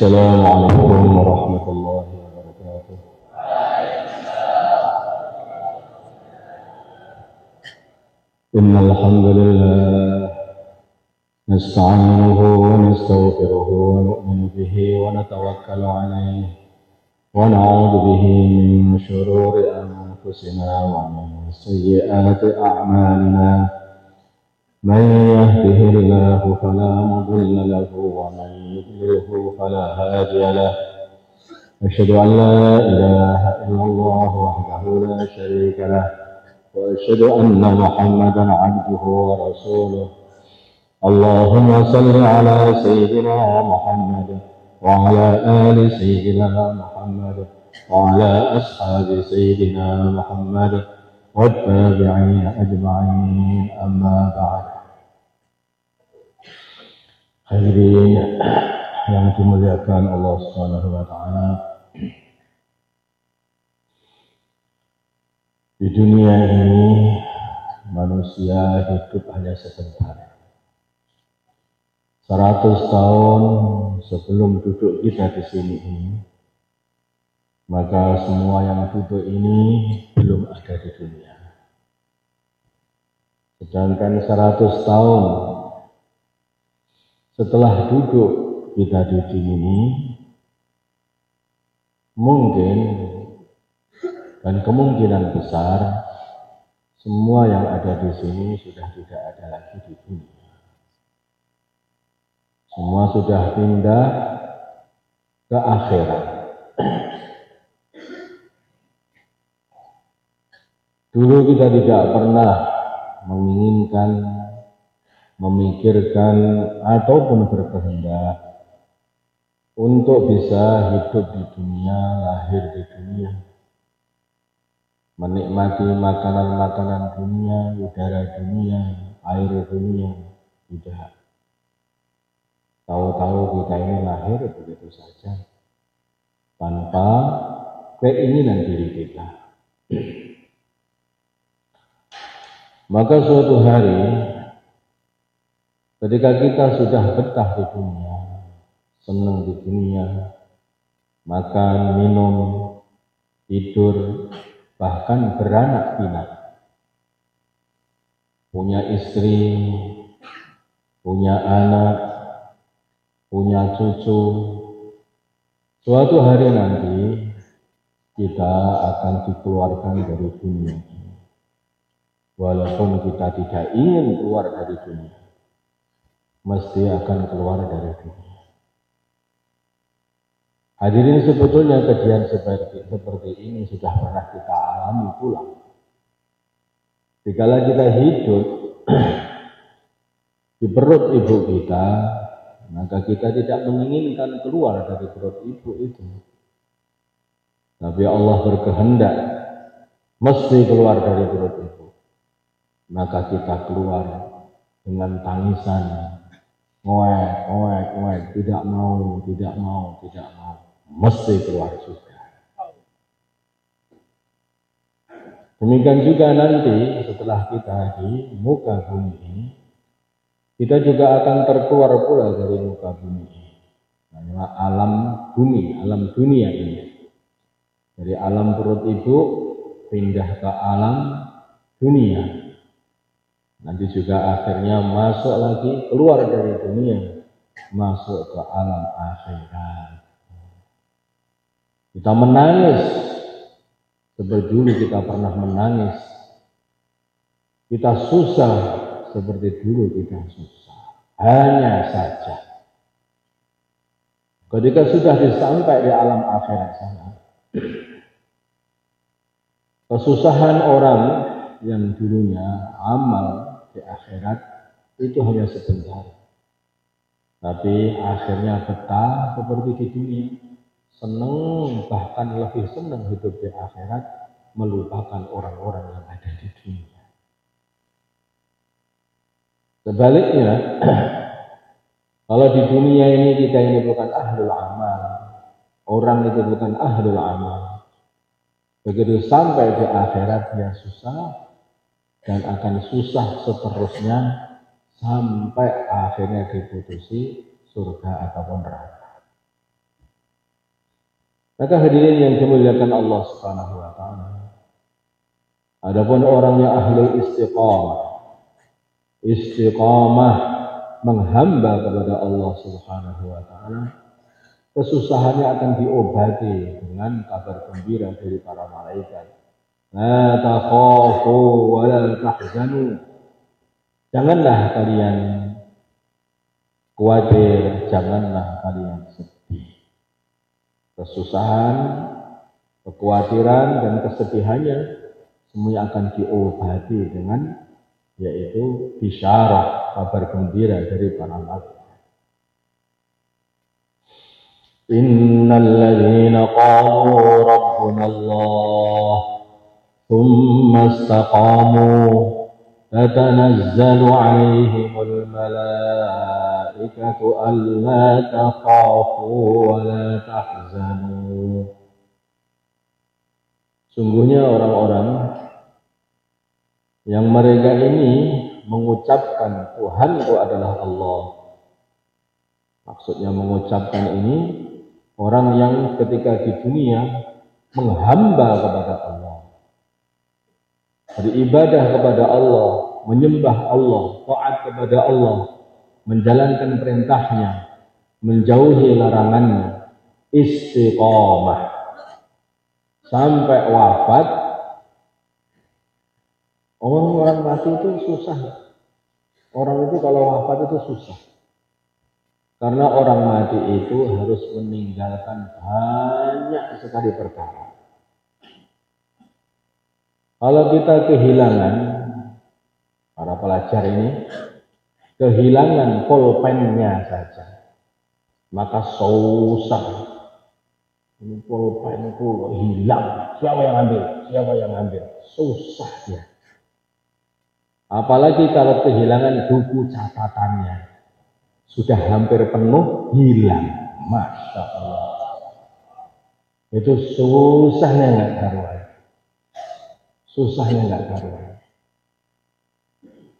السلام عليكم ورحمة الله وبركاته. إن الحمد لله نستعينه ونستغفره ونؤمن به ونتوكل عليه ونعوذ به من شرور أنفسنا ومن سيئات أعمالنا. من يهده الله فلا مضل له ومن يضلله فلا هادي له. أشهد أن لا إله إلا الله وحده لا شريك له وأشهد أن محمدا عبده ورسوله. اللهم صل على سيدنا محمد وعلى آل سيدنا محمد وعلى أصحاب سيدنا محمد والتابعين أجمعين. أما بعد. Hadirin yang dimuliakan Allah Subhanahu wa taala. Di dunia ini manusia hidup hanya sebentar. 100 tahun sebelum duduk kita di sini, maka semua yang duduk ini belum ada di dunia. Sedangkan 100 tahun setelah duduk kita di sini, mungkin dan kemungkinan besar semua yang ada di sini sudah tidak ada lagi di dunia. Semua sudah pindah ke akhirat. Dulu kita tidak pernah menginginkan, memikirkan ataupun berkehendak untuk bisa hidup di dunia, lahir di dunia, menikmati makanan-makanan dunia, udara dunia, air dunia. Tidak. Tahu-tahu kita ini lahir begitu saja tanpa keinginan diri kita. Maka suatu hari ketika kita sudah betah di dunia, senang di dunia, makan, minum, tidur, bahkan beranak pinak, punya istri, punya anak, punya cucu, suatu hari nanti kita akan dikeluarkan dari dunia ini. Walaupun kita tidak ingin keluar dari dunia, mesti akan keluar dari dunia. Hadirin, sebetulnya kejadian seperti ini sudah pernah kita alami pula. Dikala kita hidup di perut ibu kita, maka kita tidak menginginkan keluar dari perut ibu itu. Tapi Allah berkehendak mesti keluar dari perut ibu. Maka kita keluar dengan tangisan, ngoek, tidak mau, mesti keluar juga. Demikian juga nanti setelah kita di muka bumi ini, kita juga akan terkeluar pula dari muka bumi ini. Namanya alam bumi, alam dunia ini. Dari alam perut ibu pindah ke alam dunia. Nanti juga akhirnya masuk lagi, keluar dari dunia, masuk ke alam akhirat. Kita menangis seperti dulu kita pernah menangis. Kita susah seperti dulu kita susah. Hanya saja ketika sudah sampai di alam akhirat sana, kesusahan orang yang dulunya amal di akhirat itu hanya sebentar, tapi akhirnya betah seperti di dunia, senang, bahkan lebih senang hidup di akhirat, melupakan orang-orang yang ada di dunia. Sebaliknya, kalau di dunia ini kita ini bukan ahlul amal, orang itu bukan ahlul amal, begitu sampai di akhirat dia susah, dan akan susah seterusnya sampai akhirnya diputusi surga ataupun neraka. Maka hadirin yang dimuliakan Allah Subhanahu wa taala. Adapun orang yang ahli istiqamah menghamba kepada Allah Subhanahu wa taala, kesusahannya akan diobati dengan kabar gembira dari para malaikat. La takhafu wa la tahzanu. Janganlah kalian khawatir, janganlah kalian sedih. Kesusahan, kekhawatiran dan kesedihannya semuanya akan diobati dengan yaitu bisyarah, kabar gembira dari para malaikat. Innal ladzina qalu rabbuna Allah thumma istaqamu tatanazzalu 'alaihimul malaikatu alla takhafu wa la tahzanu. Sungguhnya orang-orang yang mereka ini mengucapkan Tuhanku adalah Allah. Maksudnya mengucapkan ini orang yang ketika di dunia menghamba kepada Allah, beribadah kepada Allah, menyembah Allah, taat kepada Allah, menjalankan perintahnya, menjauhi larangannya, istiqamah sampai wafat. Orang mati itu susah. Orang itu kalau wafat itu susah. Karena orang mati itu harus meninggalkan banyak sekali perkara. Kalau kita kehilangan, para pelajar ini, kehilangan pulpennya saja, maka susah. Ini pulpenku hilang, siapa yang ambil? Siapa yang ambil? Susah dia. Apalagi kalau kehilangan buku catatannya, sudah hampir penuh, hilang. Masya Allah. Itu susahnya nggak karuan. Susahnya nggak karuan.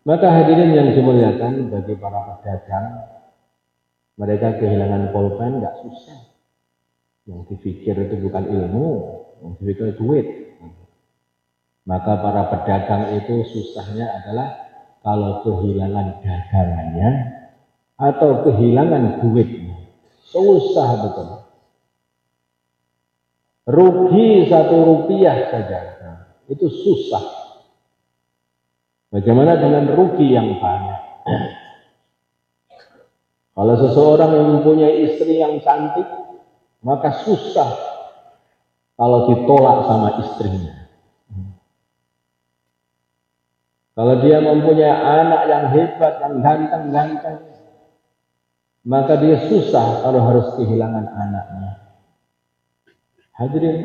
Maka hadirin yang dimuliakan bagi para pedagang, mereka kehilangan pulpen nggak susah. Yang dipikir itu bukan ilmu, yang dipikir duit. Maka para pedagang itu susahnya adalah kalau kehilangan dagangannya atau kehilangan duitnya. Susah betul. Rugi 1 rupiah saja, itu susah. Bagaimana dengan rugi yang banyak? Kalau seseorang yang mempunyai istri yang cantik, maka susah kalau ditolak sama istrinya. Kalau dia mempunyai anak yang hebat, yang ganteng-ganteng, maka dia susah kalau harus kehilangan anaknya. Hadirin,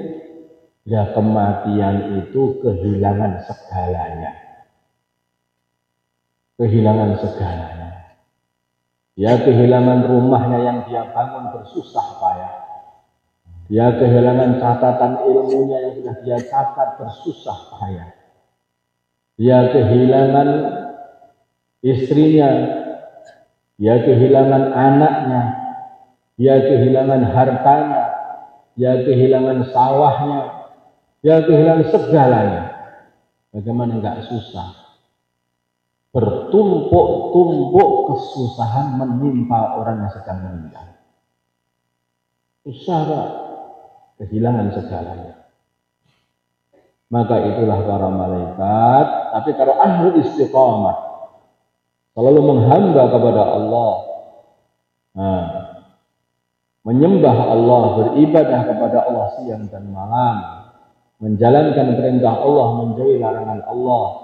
ya kematian itu kehilangan segalanya. Kehilangan segalanya. Dia kehilangan rumahnya yang dia bangun bersusah payah. Dia kehilangan catatan ilmunya yang sudah dia catat bersusah payah. Dia kehilangan istrinya, dia kehilangan anaknya, dia kehilangan hartanya, dia kehilangan sawahnya, dia kehilangan segalanya. Bagaimana enggak susah? Bertumpuk-tumpuk kesusahan menimpa orang yang sedang meninggal. Susah, Pak. Kehilangan segalanya. Maka itulah para malaikat. Tapi kalau ahli istiqamah, selalu menghamba kepada Allah, menyembah Allah, beribadah kepada Allah siang dan malam, menjalankan perintah Allah, menjauhi larangan Allah.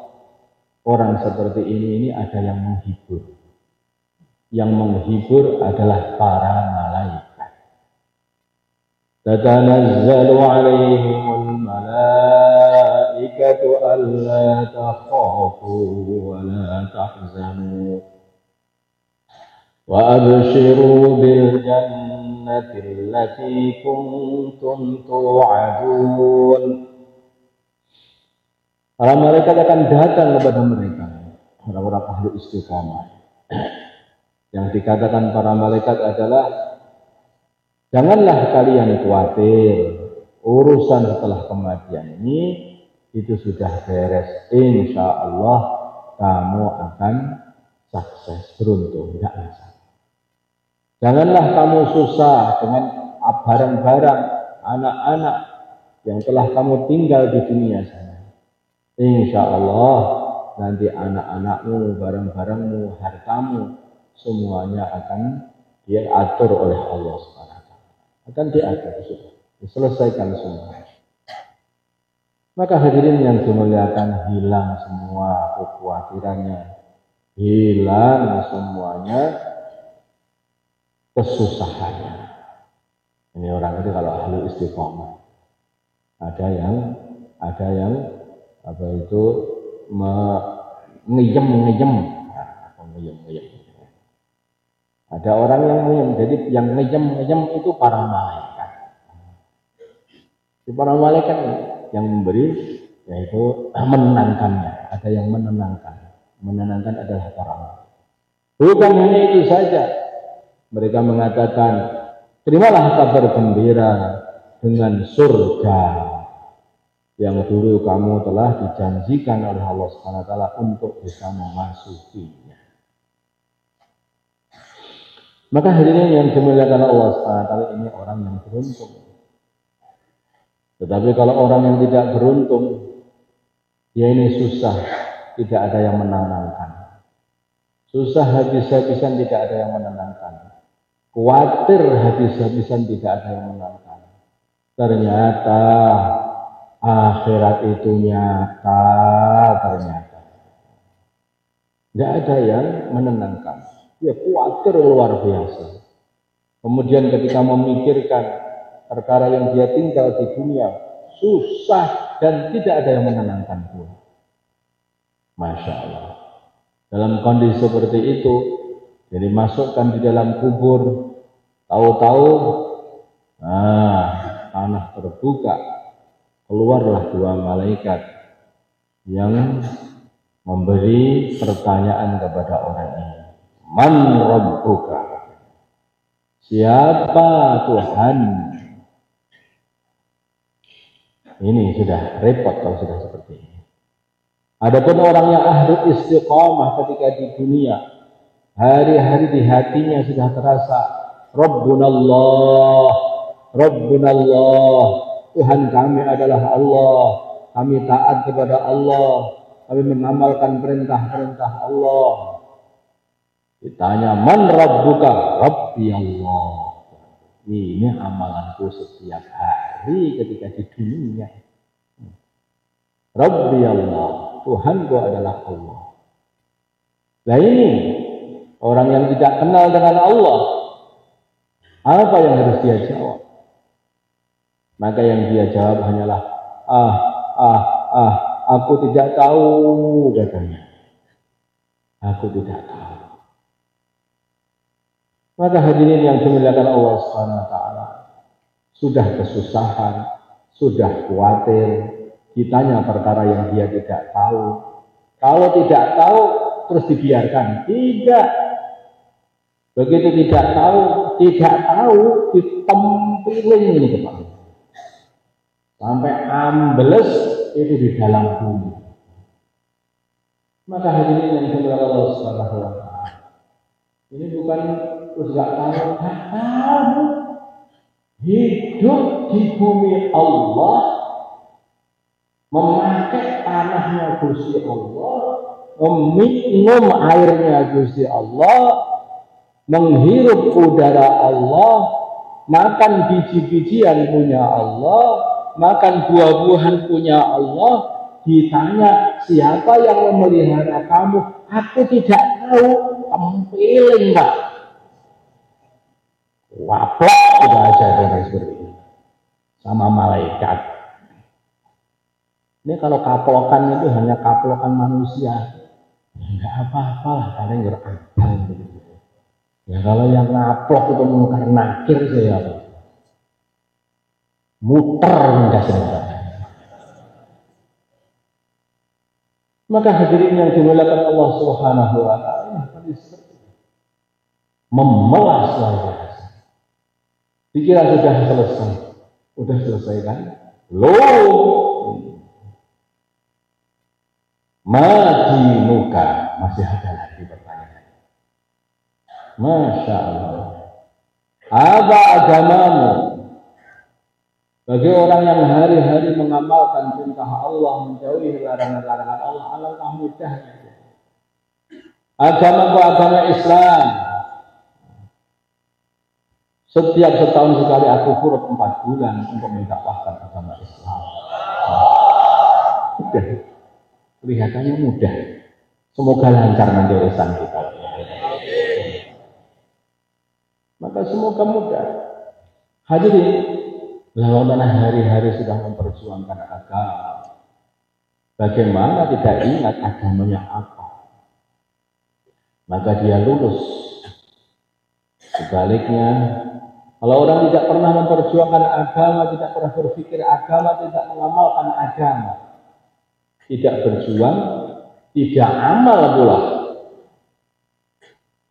Orang seperti ini ada yang menghibur. Yang menghibur adalah para malaikat. Tatanazzalu 'alaihimul malaikatu alla takhafu wa la tahzanu wa abshiru bil jannati allati kuntum tu'adun. Para malaikat akan datang kepada mereka, orang-orang ahli istiqamah. Yang dikatakan para malaikat adalah, janganlah kalian khawatir, urusan setelah kematian ini itu sudah beres. Insya Allah kamu akan sukses, beruntung, tidak masalah. Janganlah kamu susah dengan barang-barang anak-anak yang telah kamu tinggal di dunia sana. Insya Allah nanti anak-anakmu, barang-barangmu, hartamu semuanya akan diatur oleh Allah SWT. Akan diatur, sudah diselesaikan semua. Maka hadirin yang dimuliakan, hilang semua kekhawatirannya, hilang semuanya kesusahannya. Ini orang itu kalau ahli istiqomah. Ada yang apa itu ngeyem. Ada orang yang ngeyem. Jadi yang ngeyem itu para malaikat. Para malaikat yang memberi, yaitu menenangkannya. Ada yang menenangkan. Menenangkan adalah para malaikat. Bukan hanya itu saja. Mereka mengatakan, terimalah kabar gembira dengan surga yang dulu kamu telah dijanjikan oleh Allah SWT untuk bisa memasukinya. Maka hadirin yang dimuliakan Allah SWT, ini orang yang beruntung. Tetapi kalau orang yang tidak beruntung, ya ini susah, tidak ada yang menenangkan. Susah habis-habisan, tidak ada yang menenangkan. Khawatir habis-habisan, tidak ada yang menenangkan. Ternyata akhirat itu nyata, ternyata tidak ada yang menenangkan. Ya khawatir luar biasa. Kemudian ketika memikirkan perkara yang dia tinggal di dunia, susah dan tidak ada yang menenangkan pun. Masya Allah. Dalam kondisi seperti itu, jadi masukkan di dalam kubur, tahu-tahu, tanah terbuka, keluarlah dua malaikat yang memberi pertanyaan kepada orang ini. Man rabbuka? Siapa Tuhan? Ini sudah repot kalau sudah seperti ini. Adapun orang yang ahli istiqamah ketika di dunia, hari-hari di hatinya sudah terasa Rabbunallah, Rabbunallah, Tuhan kami adalah Allah, kami taat kepada Allah, kami mengamalkan perintah-perintah Allah. Ditanya, man rabbuka? Rabbi Allah. Ini amalanku setiap hari ketika di dunia. Rabbi Allah, Tuhanku adalah Allah. Nah ini orang yang tidak kenal dengan Allah, apa yang harus dia jawab? Maka yang dia jawab hanyalah aku tidak tahu, katanya. Aku tidak tahu. Maka hadirin yang dimuliakan Allah SWT, sudah kesusahan, sudah khawatir, ditanya perkara yang dia tidak tahu. Kalau tidak tahu, terus dibiarkan. Tidak. Begitu tidak tahu, ditempelin ini kepala. Sampai ambles itu di dalam bumi. Maka hadirin yang dimuliakan Allah SWT, ini bukan terus gak tahu. Hidup di bumi Allah, memakai tanahnya Gusti Allah, meminum airnya Gusti Allah, menghirup udara Allah, makan biji-bijian punya Allah, makan buah-buahan punya Allah. Ditanya, siapa yang memelihara kamu? Aku tidak tahu. Tempiling Pak, waplok sudah aja dengan seperti ini sama malaikat. Ini kalau kaplokan itu hanya kaplokan manusia, enggak apa-apa lah, kalian berakal begitu. Ya kalau yang ngaplok itu mungkar nakir saya muter enggak sebentar. Maka hadirin yang dimuliakan Allah Subhanahu wa taala, memelas luar biasa. Dikira sudah selesai, Udah selesai kan? Belum. Madinuka, masih ada lagi pertanyaan. Masya Allah. Apa agamamu? Bagi orang yang hari-hari mengamalkan perintah Allah, menjauhi larangan-larangan Allah, alangkah mudahnya. Agamaku agama Islam. Setiap setahun sekali aku kurut 4 bulan untuk mendakwahkan agama Islam. Mudah. Kelihatannya mudah. Semoga lancar nanti urusan kita. Maka semoga mudah. Hadirin, lawan mana hari-hari sudah memperjuangkan agama. Bagaimana tidak ingat agamanya apa? Maka dia lulus. Sebaliknya, kalau orang tidak pernah memperjuangkan agama, tidak pernah berpikir agama, tidak mengamalkan agama, tidak berjuang, tidak amal pula,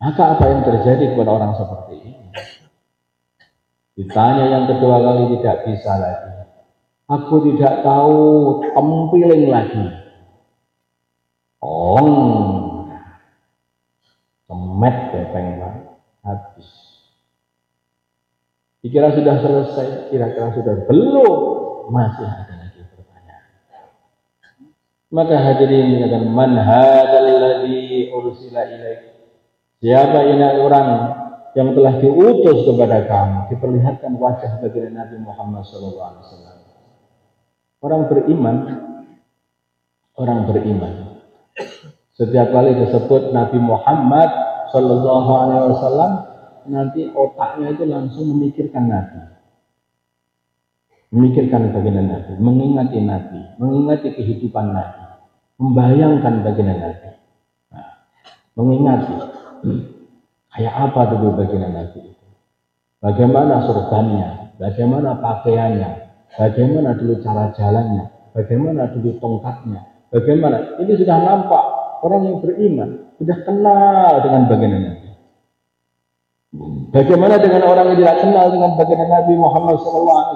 maka apa yang terjadi kepada orang seperti ini? Ditanya yang kedua kali tidak bisa lagi. Aku tidak tahu, tempiling lagi. Kemet bepeng habis. Dikira sudah selesai, kira-kira sudah belum, masih ada lagi pertanyaan. Maka hadirin katakan, man hadzal ladzi ursila ilaik. Siapa ini orang yang telah diutus kepada kamu? Diperlihatkan wajah baginda Nabi Muhammad SAW. Orang beriman. Setiap kali disebut Nabi Muhammad SAW, nanti otaknya itu langsung memikirkan Nabi, memikirkan baginda Nabi, mengingati kehidupan Nabi, membayangkan baginda Nabi, mengingati kayak apa dulu baginda Nabi itu, bagaimana surganya, bagaimana pakaiannya, bagaimana dulu cara jalannya, bagaimana dulu tongkatnya, bagaimana, ini sudah nampak orang yang beriman, sudah kenal dengan baginda Nabi. Bagaimana dengan orang yang tidak kenal dengan baginda Nabi Muhammad SAW?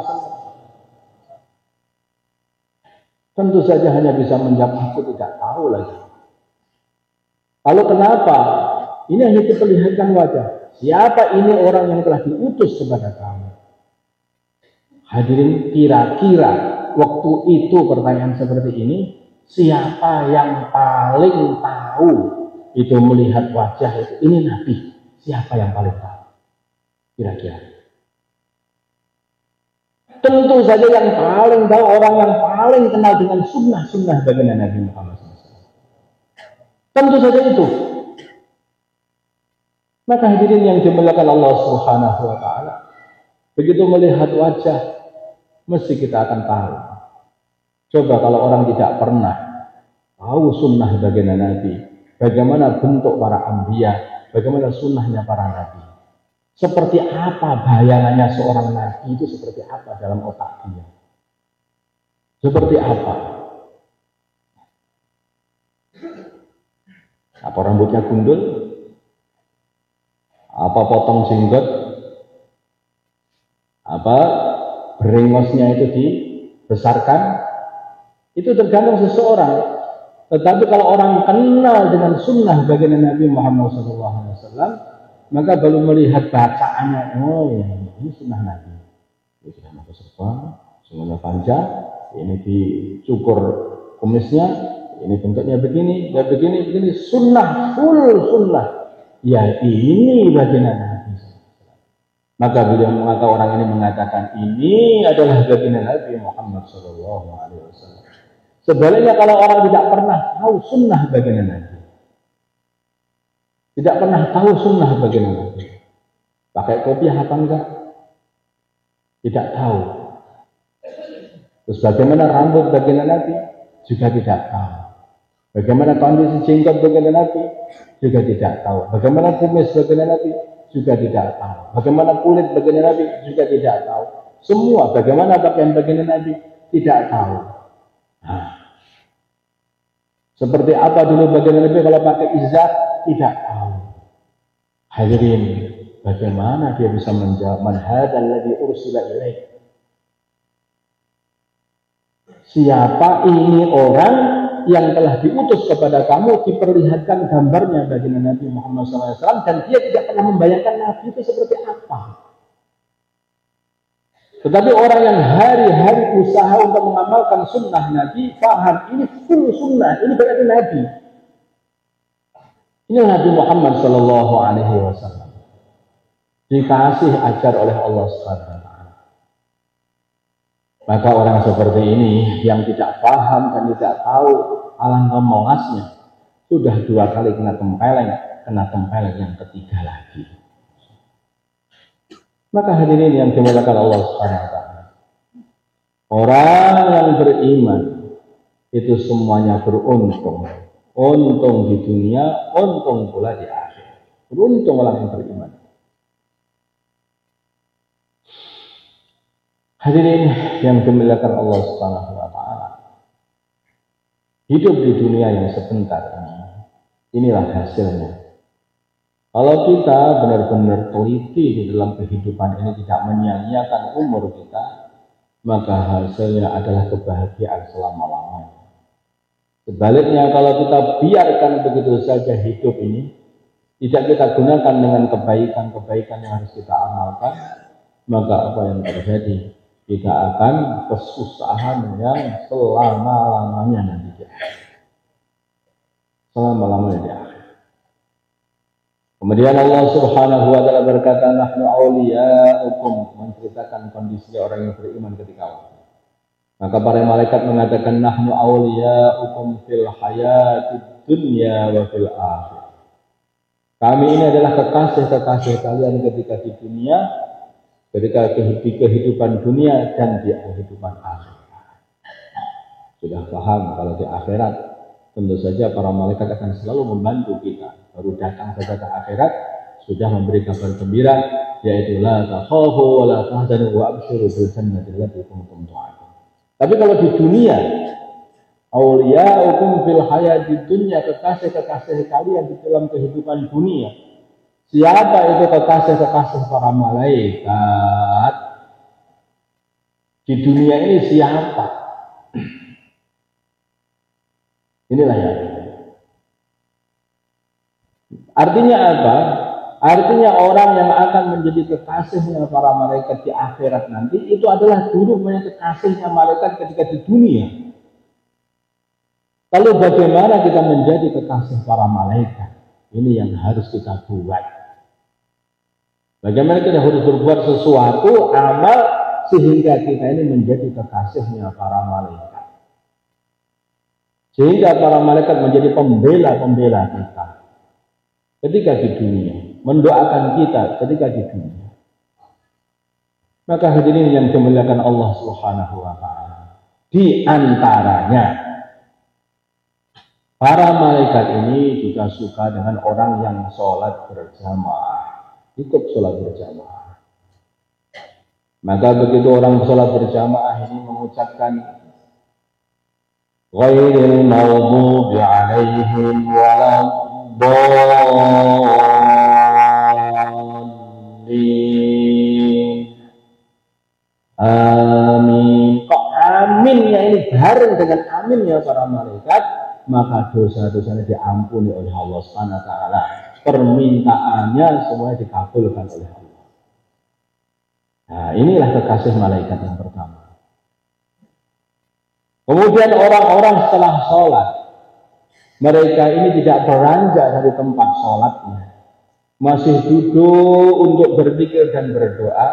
Tentu saja hanya bisa menjawab, aku tidak tahu lagi. Lalu kenapa? Ini hanya diperlihatkan wajah. Siapa ini orang yang telah diutus kepada kamu? Hadirin, kira-kira waktu itu pertanyaan seperti ini, siapa yang paling tahu itu melihat wajah itu? Ini Nabi. Siapa yang paling tahu? Kira-kira. Tentu saja yang paling tahu, orang yang paling kenal dengan sunnah-sunnah baginda Nabi Muhammad SAW. Tentu saja itu. Maka hadirin yang dimuliakan Allah Subhanahu wa Ta'ala, begitu melihat wajah, mesti kita akan tahu. Coba kalau orang tidak pernah tahu sunnah baginda Nabi, bagaimana bentuk para anbiya, bagaimana sunnahnya para nabi, seperti apa bayangannya seorang nabi itu, seperti apa dalam otak dia, seperti apa rambutnya gundul, apa potong jenggot, apa berengosnya itu dibesarkan, itu tergantung seseorang. Tetapi kalau orang kenal dengan sunnah baginda Nabi Muhammad SAW, maka baru melihat bacaannya, oh ya ini sunnah Nabi. Ini sudah pakai serban, semuanya panjang, ini dicukur kumisnya, ini bentuknya begini, ya begini, sunnah, full sunnah. Ya ini baginda Nabi. Maka orang ini mengatakan ini adalah baginda Nabi Muhammad SAW. Sebaliknya kalau orang tidak pernah tahu sunnah baginda Nabi, tidak pernah tahu sunnah baginda Nabi, pakai kopiah apa enggak, tidak tahu. Terus bagaimana rambut baginda Nabi, juga tidak tahu. Bagaimana kondisi jenggot baginda Nabi, juga tidak tahu. Bagaimana kumis baginda Nabi, juga tidak tahu. Bagaimana kulit baginda Nabi, juga tidak tahu. Semua bagaimana pakaian baginda Nabi, tidak tahu. Seperti apa dulu baginda Nabi kalau pakai izar, tidak tahu. Hadirin, bagaimana dia bisa menjawab man hadzal ladzi ursila ilaik? siapa ini orang yang telah diutus kepada kamu, diperlihatkan gambarnya bagi Nabi Muhammad SAW, dan dia tidak pernah membayangkan Nabi itu seperti apa. Tetapi orang yang hari-hari usaha untuk mengamalkan sunnah Nabi, paham ini full sunnah, ini berarti Nabi. Ini Nabi Muhammad SAW. Dikasih ajar oleh Allah SWT. Maka orang seperti ini yang tidak paham dan tidak tahu alangkah melasnya, sudah 2 kali kena tempeleng yang ketiga lagi. Maka hadirin yang dimuliakan Allah SWT, orang yang beriman itu semuanya beruntung. Untung di dunia, untung pula di akhir. Beruntung orang yang beriman. Hadirin yang dimuliakan Allah Subhanahu wa taala. Hidup di dunia yang sebentar ini, inilah hasilnya. Kalau kita benar-benar teliti di dalam kehidupan ini, tidak menyia-nyiakan umur kita, maka hasilnya adalah kebahagiaan selama-lamanya. Sebaliknya, kalau kita biarkan begitu saja hidup ini, tidak kita gunakan dengan kebaikan-kebaikan yang harus kita amalkan, maka apa yang terjadi? Kita akan kesusahan yang selama-lamanya nanti di akhir. Selama-lamanya di akhir. Kemudian Allah Subhanahu wa taala berkata, nahnu awliya'ukum, menceritakan kondisi orang yang beriman ketika waktu. Maka para malaikat mengatakan, nahnu awliya'ukum fil hayatid dunya wa fil akhir. Kami ini adalah kekasih-kekasih kalian ketika di dunia, ketika di kehidupan dunia dan di kehidupan akhirat. Sudah paham kalau di akhirat tentu saja para malaikat akan selalu membantu kita. Baru datang saja ke akhirat sudah memberi kabar gembira, yaitu la takhafu wa la tahzanu wa abshiru bil jannati allati kuntum tu'adun. Tapi kalau di dunia, auliya'ukum fil hayatid dunya, kekasih-kekasih kalian di dalam kehidupan dunia. Siapa itu kekasih-kekasih para malaikat di dunia ini? Siapa? Inilah ya. Artinya apa? Artinya orang yang akan menjadi kekasihnya para malaikat di akhirat nanti, itu adalah dulu kekasihnya malaikat ketika di dunia. Lalu bagaimana kita menjadi kekasih para malaikat? Ini yang harus kita buat. Bagaimana kita harus berbuat sesuatu amal sehingga kita ini menjadi kekasihnya para malaikat. Sehingga para malaikat menjadi pembela-pembela kita ketika di dunia, mendoakan kita ketika di dunia. Maka hadirin yang dimuliakan Allah Subhanahu wa taala, di antaranya para malaikat ini juga suka dengan orang yang sholat berjamaah. Ikut sholat berjamaah. Maka begitu orang sholat berjamaah ini mengucapkan ghairil maghdubi alaihim waladdallin. Amin. Kok aminnya ini bareng dengan aminnya para malaikat, maka dosa-dosanya diampuni oleh Allah Subhanahu wa taala. Permintaannya semuanya dikabulkan oleh Allah. Nah, inilah kekasih malaikat yang pertama. Kemudian orang-orang setelah sholat, mereka ini tidak beranjak dari tempat sholatnya, masih duduk untuk berzikir dan berdoa,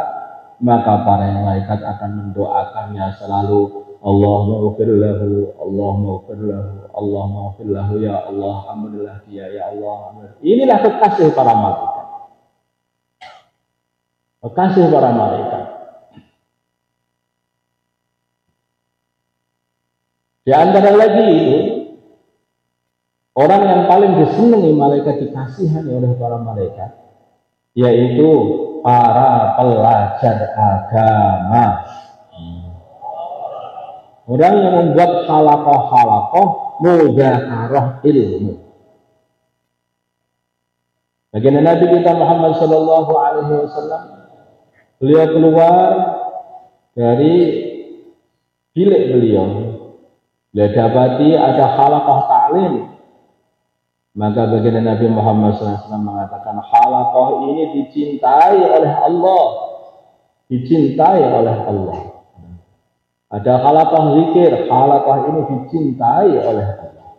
maka para malaikat akan mendoakannya selalu, Allahumma ghfir lahu, Allahumma ghfir lahu, Allahumma ghfir lahu, ya Allah, ampunilah dia, ya Allah. Inilah kekasih para malaikat. Kekasih para malaikat. Di antara lagi itu, orang yang paling disenangi malaikat, dikasihani oleh para malaikat, yaitu para pelajar agama. Orang yang membuat halakoh mudzakarah ilmu. Bagaimana Nabi kita Muhammad Sallallahu Alaihi Wasallam, beliau keluar dari bilik beliau, Dia dapati ada halaqah ta'lim. Maka baginda Nabi Muhammad SAW mengatakan halaqah ini dicintai oleh Allah. Dicintai oleh Allah. Ada halaqah zikir, halaqah ini dicintai oleh Allah.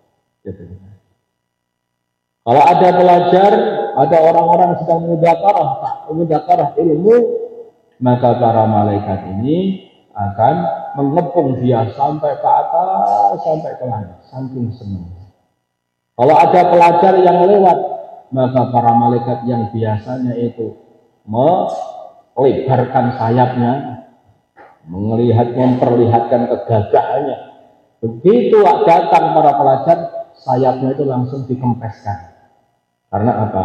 Kalau ada pelajar, ada orang-orang sedang mudzakarah ilmu, maka para malaikat ini akan mengepung dia sampai ke atas, sampai ke langit, saking senang. Kalau ada pelajar yang lewat, maka para malaikat yang biasanya itu melebarkan sayapnya, memperlihatkan kegagahannya. Begitu datang para pelajar, sayapnya itu langsung dikempeskan. Karena apa?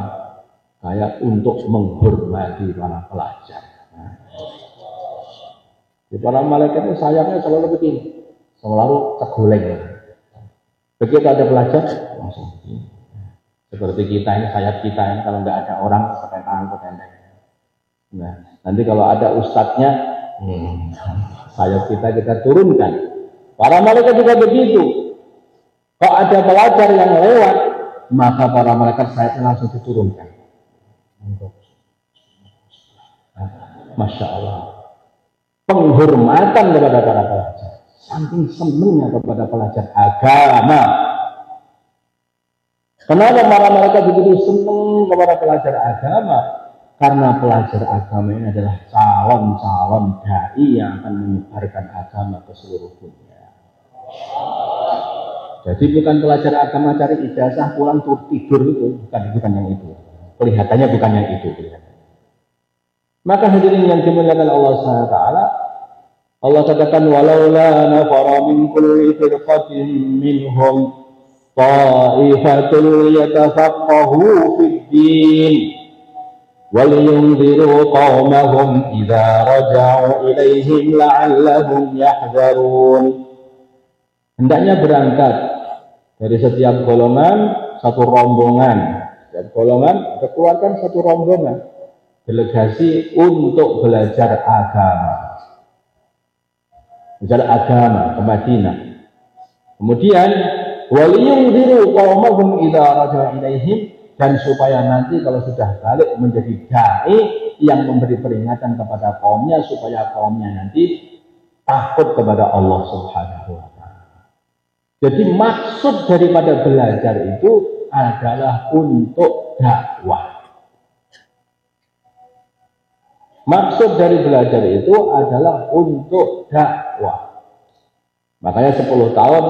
Kayak untuk menghormati para pelajar. Di para malaikat itu sayapnya selalu begini, selalu terguleng. Begitu ada pelajar, langsung begini. Seperti kita ini, sayap kita ini kalau nggak ada orang pakai tangan ketenteng. Nah, nanti kalau ada ustadznya, sayap kita turunkan. Para malaikat juga begitu. Kalau ada pelajar yang lewat, maka para malaikat sayapnya langsung diturunkan. Masya Allah. Penghormatan kepada para pelajar. Saking senangnya kepada pelajar agama. Kenapa para malaikat begitu senang kepada pelajar agama? Karena pelajar agama ini adalah calon-calon dai yang akan menyebarkan agama ke seluruh dunia. Jadi bukan pelajar agama cari ijazah pulang tidur itu, bukan yang itu. Kelihatannya bukan yang itu. Maka hadirin yang dimuliakan Allah SWT, Allah katakan walaula nafara min kulli firqatin minhum ta'ifatul yatafaqahu fid din wal yunziru qaumahum idza raja'u ilaihim la'allahum yahdharun. Hendaknya berangkat dari setiap golongan satu rombongan. Setiap golongan keluarkan satu rombongan delegasi untuk belajar agama. Belajar agama ke Madinah. Kemudian waliyunziru qaumahum idza raja'a ilaihim, dan supaya nanti kalau sudah balik menjadi dai yang memberi peringatan kepada kaumnya supaya kaumnya nanti takut kepada Allah Subhanahu wa taala. Jadi maksud daripada belajar itu adalah untuk dakwah. Maksud dari belajar itu adalah untuk dakwah. Makanya 10 tahun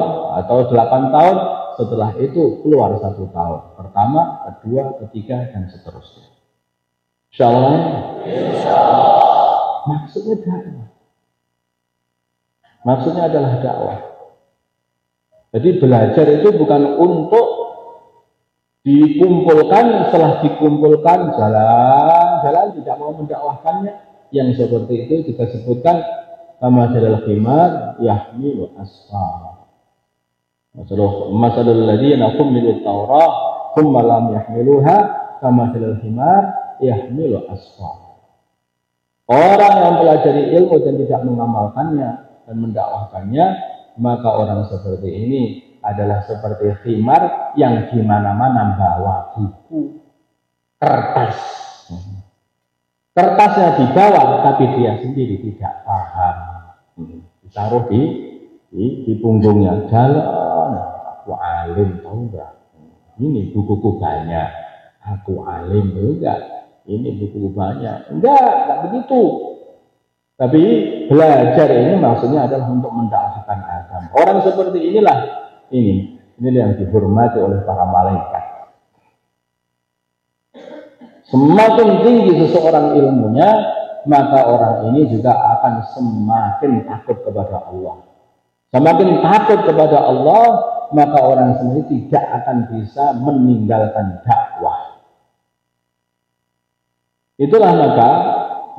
atau 8 tahun setelah itu keluar 1 tahun. Pertama, kedua, ketiga, dan seterusnya. Insyaallah. Maksudnya dakwah. Maksudnya adalah dakwah. Jadi belajar itu bukan untuk dikumpulkan, setelah dikumpulkan jalan-jalan tidak mau mendakwahkannya. Yang seperti itu kita sebutkan kamathalil himar yahmilu asfar. Masalul ladzina humilut Taurah tsumma lam yahmiluha kamathalil himar yahmilu asfar. Orang yang pelajari ilmu dan tidak mengamalkannya dan mendakwahkannya, maka orang seperti ini adalah seperti khimar yang di mana-mana bawa buku, kertas. Kertasnya dibawa, tapi dia sendiri tidak paham. Ditaruh di punggungnya. Jalan, aku alim, tahu enggak? Ini bukuku banyak. Aku alim, enggak? Ini bukuku banyak. Enggak begitu. Tapi belajar ini maksudnya adalah untuk mendakwahkan agama. Orang seperti inilah ini yang dihormati oleh para malaikat. Semakin tinggi seseorang ilmunya, maka orang ini juga akan semakin takut kepada Allah. Semakin takut kepada Allah, maka orang sendiri tidak akan bisa meninggalkan dakwah. Itulah maka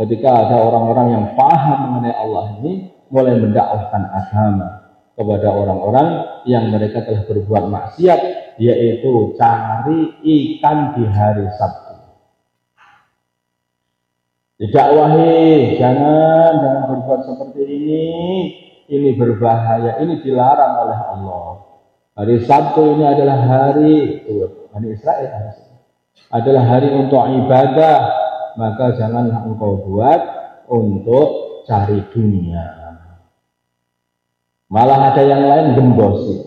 ketika ada orang-orang yang paham mengenai Allah ini mulai mendakwahkan agama kepada orang-orang yang mereka telah berbuat maksiat, yaitu cari ikan di hari Sabtu. Didakwahi, jangan berbuat seperti ini. ini berbahaya, ini dilarang oleh Allah. Hari Sabtu ini adalah hari Bani Israel, adalah hari untuk ibadah, maka janganlah engkau buat untuk cari dunia. Malah ada yang lain gembosi.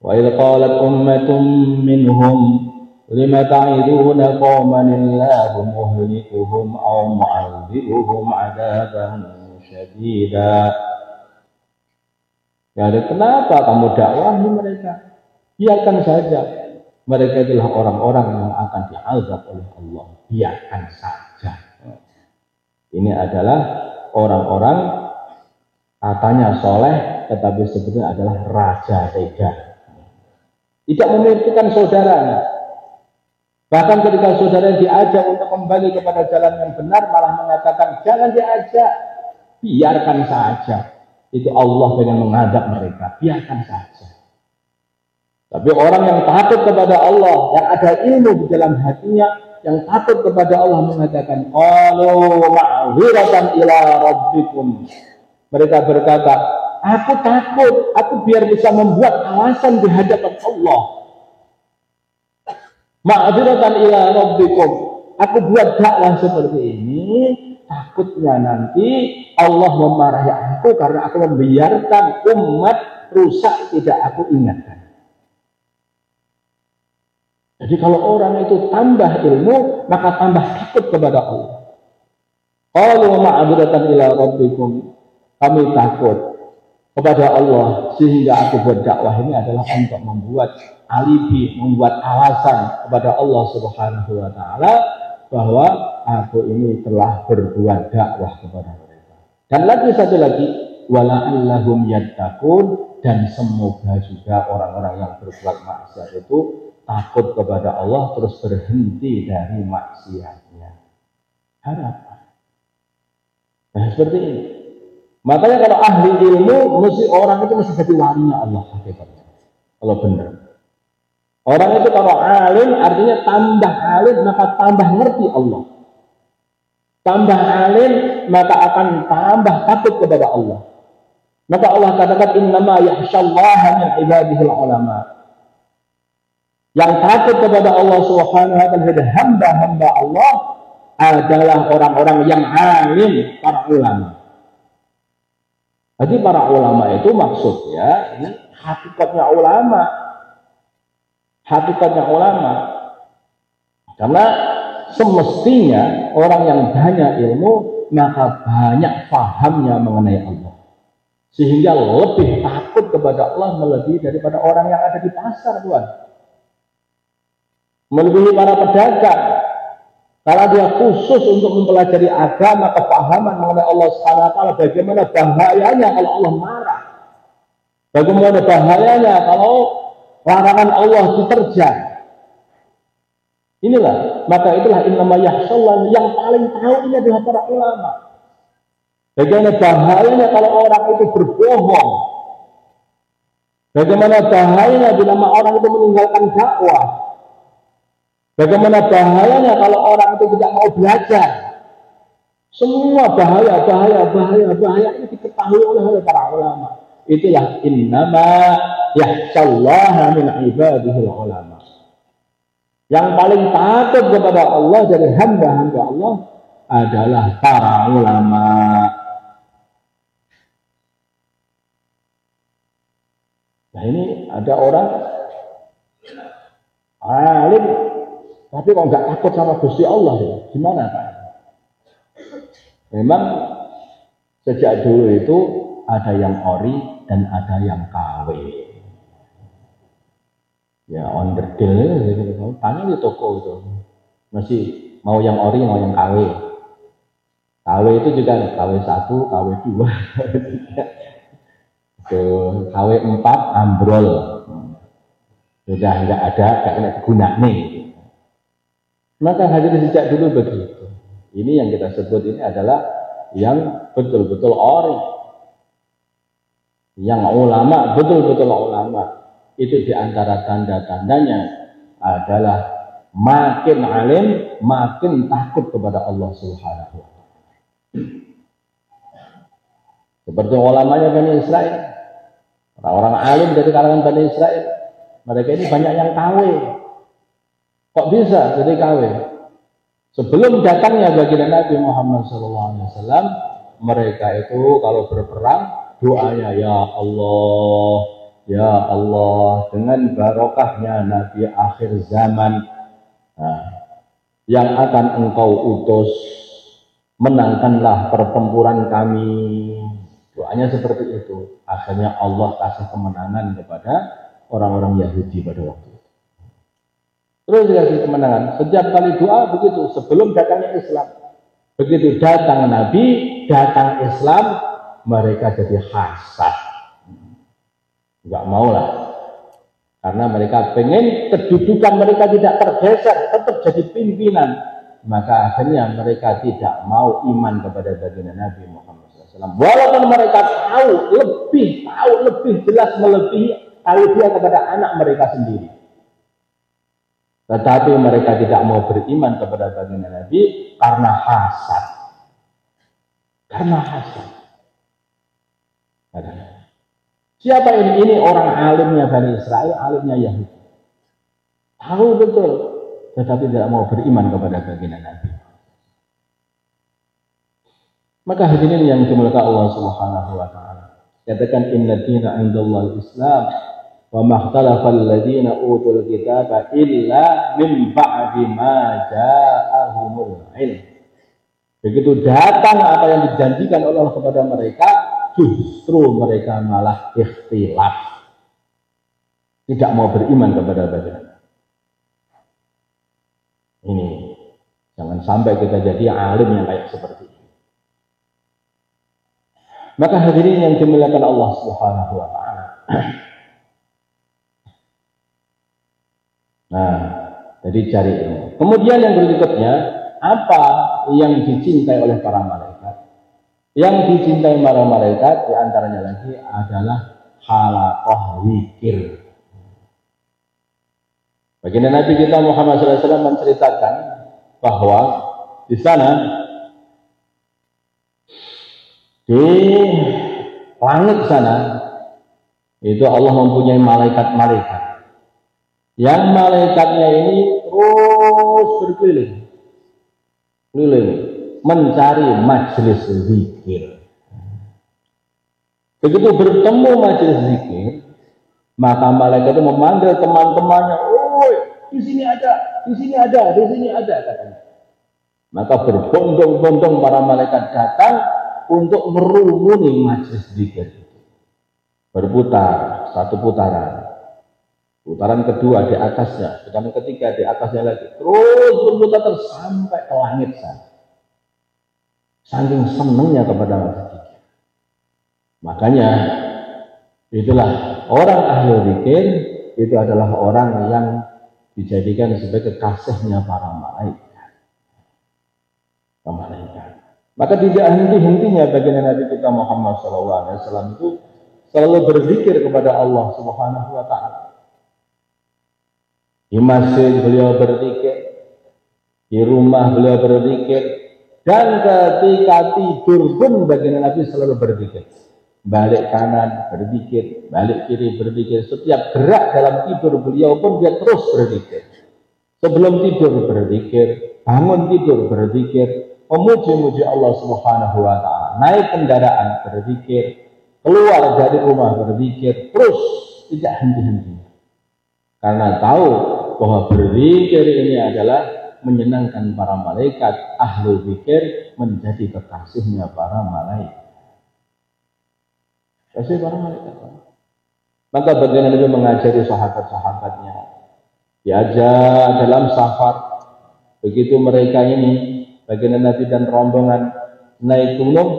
Wa idh qalat ummatun minhum lima ta'iduna qauman illahu muhlikuhum aw mu'adzibuhum 'adaban syadida. Ya, kenapa kamu dakwahi mereka? Biarkan saja. Mereka adalah orang-orang yang akan diazab oleh Allah. Biarkan saja. Ini adalah orang-orang katanya soleh, tetapi sebetulnya adalah raja tega. Tidak memikirkan saudaranya. Bahkan ketika saudara diajak untuk kembali kepada jalan yang benar, malah mengatakan jangan diajak, biarkan saja. Itu Allah dengan menghadap mereka, biarkan saja. Tapi orang yang takut kepada Allah, yang ada ilmu di dalam hatinya, yang takut kepada Allah mengatakan, qalu ma'dziratan ila rabbikum. Mereka berkata, aku takut, aku biar bisa membuat alasan di hadapan Allah. Ma'dziratan ila rabbikum. Aku buat dakwah seperti ini, takutnya nanti Allah memarahi aku karena aku membiarkan umat rusak tidak aku ingatkan. Jadi kalau orang itu tambah ilmu, maka tambah takut kepada Allah. Qalu ma'dziratan ila rabbikum. Kami takut kepada Allah, sehingga aku buat dakwah ini adalah untuk membuat alibi, membuat alasan kepada Allah Subhanahu wa taala bahwa aku ini telah berbuat dakwah kepada mereka. Dan lagi satu lagi, wala'allahum yattaqun, dan semoga juga orang-orang yang berbuat maksiat itu takut kepada Allah terus berhenti dari maksiatnya. Harapan. Nah, seperti ini. Makanya kalau ahli ilmu, mesti orang itu mesti jadi walinya Allah hakikatnya. Kalau benar. Orang itu kalau alim, artinya tambah alim, maka tambah ngerti Allah. Tambah alim, maka akan tambah takut kepada Allah. Maka Allah katakan, innama yakhsyallaha min ibadihil ulama. Yang takut kepada Allah Subhanahu wa taala, hamba-hamba Allah adalah orang-orang yang alim, para ulama. Jadi para ulama itu maksudnya ini hakikatnya ulama. Hakikatnya ulama. Karena semestinya orang yang banyak ilmu maka banyak pahamnya mengenai Allah. Sehingga lebih takut kepada Allah melebihi daripada orang yang ada di pasar, Tuhan. Melebihi para pedagang. Karena dia khusus untuk mempelajari agama, kepahaman mengenai Allah Subhanahu wa taala, bagaimana bahayanya kalau Allah marah. Bagaimana bahayanya kalau larangan Allah diterjang. Inilah, maka itulah innama yakhshallah, yang paling tahu ini adalah para ulama. Bagaimana bahayanya kalau orang itu berbohong. Bagaimana bahayanya bila orang itu meninggalkan dakwah. Bagaimana bahayanya kalau orang itu tidak mau belajar. Semua bahaya ini diketahui oleh para ulama. Itulah innama yakhshallaha min ibadihil ulama. Yang paling takut kepada Allah dari hamba-hamba Allah adalah para ulama. Nah, ini ada orang alim tapi kok nggak takut sama Gusti Allah ya? Gimana Pak? Memang sejak dulu itu ada yang ori dan ada yang KW. Ya onderdil, tanya di toko itu masih mau yang ori mau yang KW. KW itu juga ada KW 1, KW 2, KW 4 ambrol, sudah nggak ada, nggak kena guna nih. Maka hadirin sejak dulu begitu. Ini yang kita sebut ini adalah yang betul-betul ori. Yang ulama, betul-betul ulama. Itu diantara tanda-tandanya adalah makin alim, makin takut kepada Allah Subhanahu wa taala. Seperti ulamanya Bani Israel, orang-orang alim dari kalangan Bani Israel, mereka ini banyak yang KW. Kok bisa jadi KW? Sebelum datangnya baginda Nabi Muhammad SAW, mereka itu kalau berperang doanya ya Allah, dengan barokahnya Nabi akhir zaman, nah, yang akan engkau utus, menangkanlah pertempuran kami. Doanya seperti itu. Akhirnya Allah kasih kemenangan kepada orang-orang Yahudi pada waktu itu. Terus dikasih kemenangan. Setiap kali doa begitu, sebelum datangnya Islam. Begitu datang Nabi, datang Islam, mereka jadi hasad. Enggak maulah. Karena mereka pengen kedudukan mereka tidak tergeser, tetap jadi pimpinan. Maka akhirnya mereka tidak mau iman kepada baginda Nabi Muhammad SAW. Walaupun mereka tahu lebih jelas melebihi tahu dia kepada anak mereka sendiri. Tetapi mereka tidak mau beriman kepada baginda Nabi karena hasad. Karena hasad. Siapa ini? Ini orang alimnya Bani Israel, alimnya Yahudi. Tahu betul, tetapi tidak mau beriman kepada baginda Nabi. Maka hadirin yang dimuliakan Allah Subhanahu wa taala. Katakan inna dina 'indallahi Islam wa makhtalafa alladziina utul kitaba illa min ba'di ma ja'ahumul ilm. Begitu datang apa yang dijanjikan Allah kepada mereka, justru mereka malah ikhtilaf. Tidak mau beriman kepada baginda. Ini jangan sampai kita jadi alim yang kayak seperti ini. Maka hadirin yang dimuliakan Allah Subhanahu wa taala. Nah, jadi cari ilmu. Kemudian yang berikutnya, apa yang dicintai oleh para malaikat? Yang dicintai para malaikat diantaranya lagi adalah halaqah zikir. Baginda Nabi kita Muhammad SAW menceritakan bahwa di sana di langit sana itu Allah mempunyai malaikat-malaikat yang malaikatnya ini terus berkeliling mencari majelis zikir. Begitu bertemu majelis zikir, maka malaikat itu memanggil teman-temannya, "Oi, di sini ada, katanya. Maka berbondong-bondong para malaikat datang untuk merumuni majelis zikir itu. Berputar, satu putaran. Putaran kedua di atasnya, putaran ketiga di atasnya lagi. Terus berputar terus sampai ke langit sana. Saking senangnya kepada majelis zikir. Makanya itulah orang ahli zikir itu adalah orang yang dijadikan sebagai kekasihnya para malaikat. Maka tidak henti-hentinya baginda Nabi kita Muhammad SAW itu selalu berzikir kepada Allah Subhanahu wa taala. Di masjid beliau berzikir, di rumah beliau berzikir, dan ketika tidur pun baginda Nabi selalu berzikir. Balik kanan berzikir, balik kiri berzikir. Setiap gerak dalam tidur beliau pun dia terus berzikir. Sebelum tidur berzikir, bangun tidur berzikir, memuji-muji Allah Subhanahu wa taala. Naik kendaraan berzikir, keluar dari rumah berzikir, terus tidak henti-hentinya. Karena tahu bahwa berzikir ini adalah menyenangkan para malaikat. Ahlu zikir menjadi kekasihnya para malaikat. Kasih para malaikat. Maka baginda Nabi mengajari sahabat-sahabatnya, diajak dalam safar. Begitu mereka ini baginda Nabi dan rombongan naik gunung,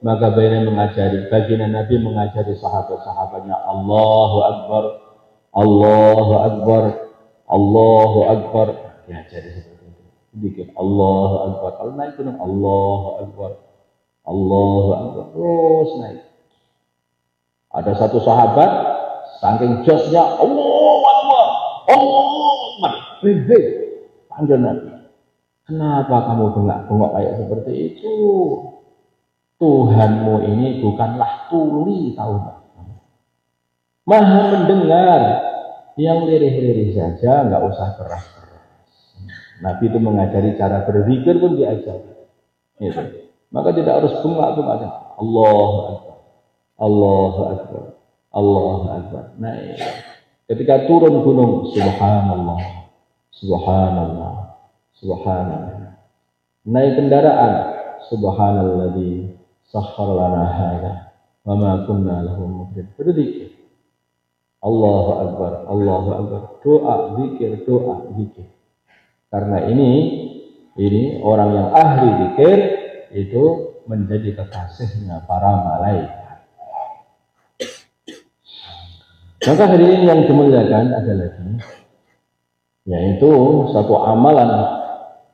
maka baginda Nabi mengajari sahabat-sahabatnya, Allahu Akbar, Allahu Akbar, Allahu Akbar. Diajari seperti itu. Sedikit Allahu Akbar. Kalau naik gunung Allahu Akbar, Allahu Akbar, terus naik. Ada satu sahabat saking josnya Allahu Akbar, Allahu Akbar. Panggil Nabi. Kenapa kamu bengak-bengok kayak seperti itu? Tuhanmu ini bukanlah tuli, tahu nggak? Maha mendengar, yang lirih-lirih saja, nggak usah keras-keras. Nabi itu mengajari cara berzikir pun diajari. Gitu. Maka tidak harus bengak-bengak. Allahu Akbar, Allahu Akbar, Allahu Akbar. Nah, ketika turun gunung, Subhanallah, Subhanallah, Subhanallah. Naik kendaraan, Subhanalladzi sakhkhara lana hadza wa ma kunna lahu muqrin. Berzikir. Allahu Akbar, Allahu Akbar. Doa, zikir, doa, zikir. Karena ini orang yang ahli zikir itu menjadi kekasihnya para malaikat. Maka hadirin yang dimuliakan ada lagi, yaitu satu amalan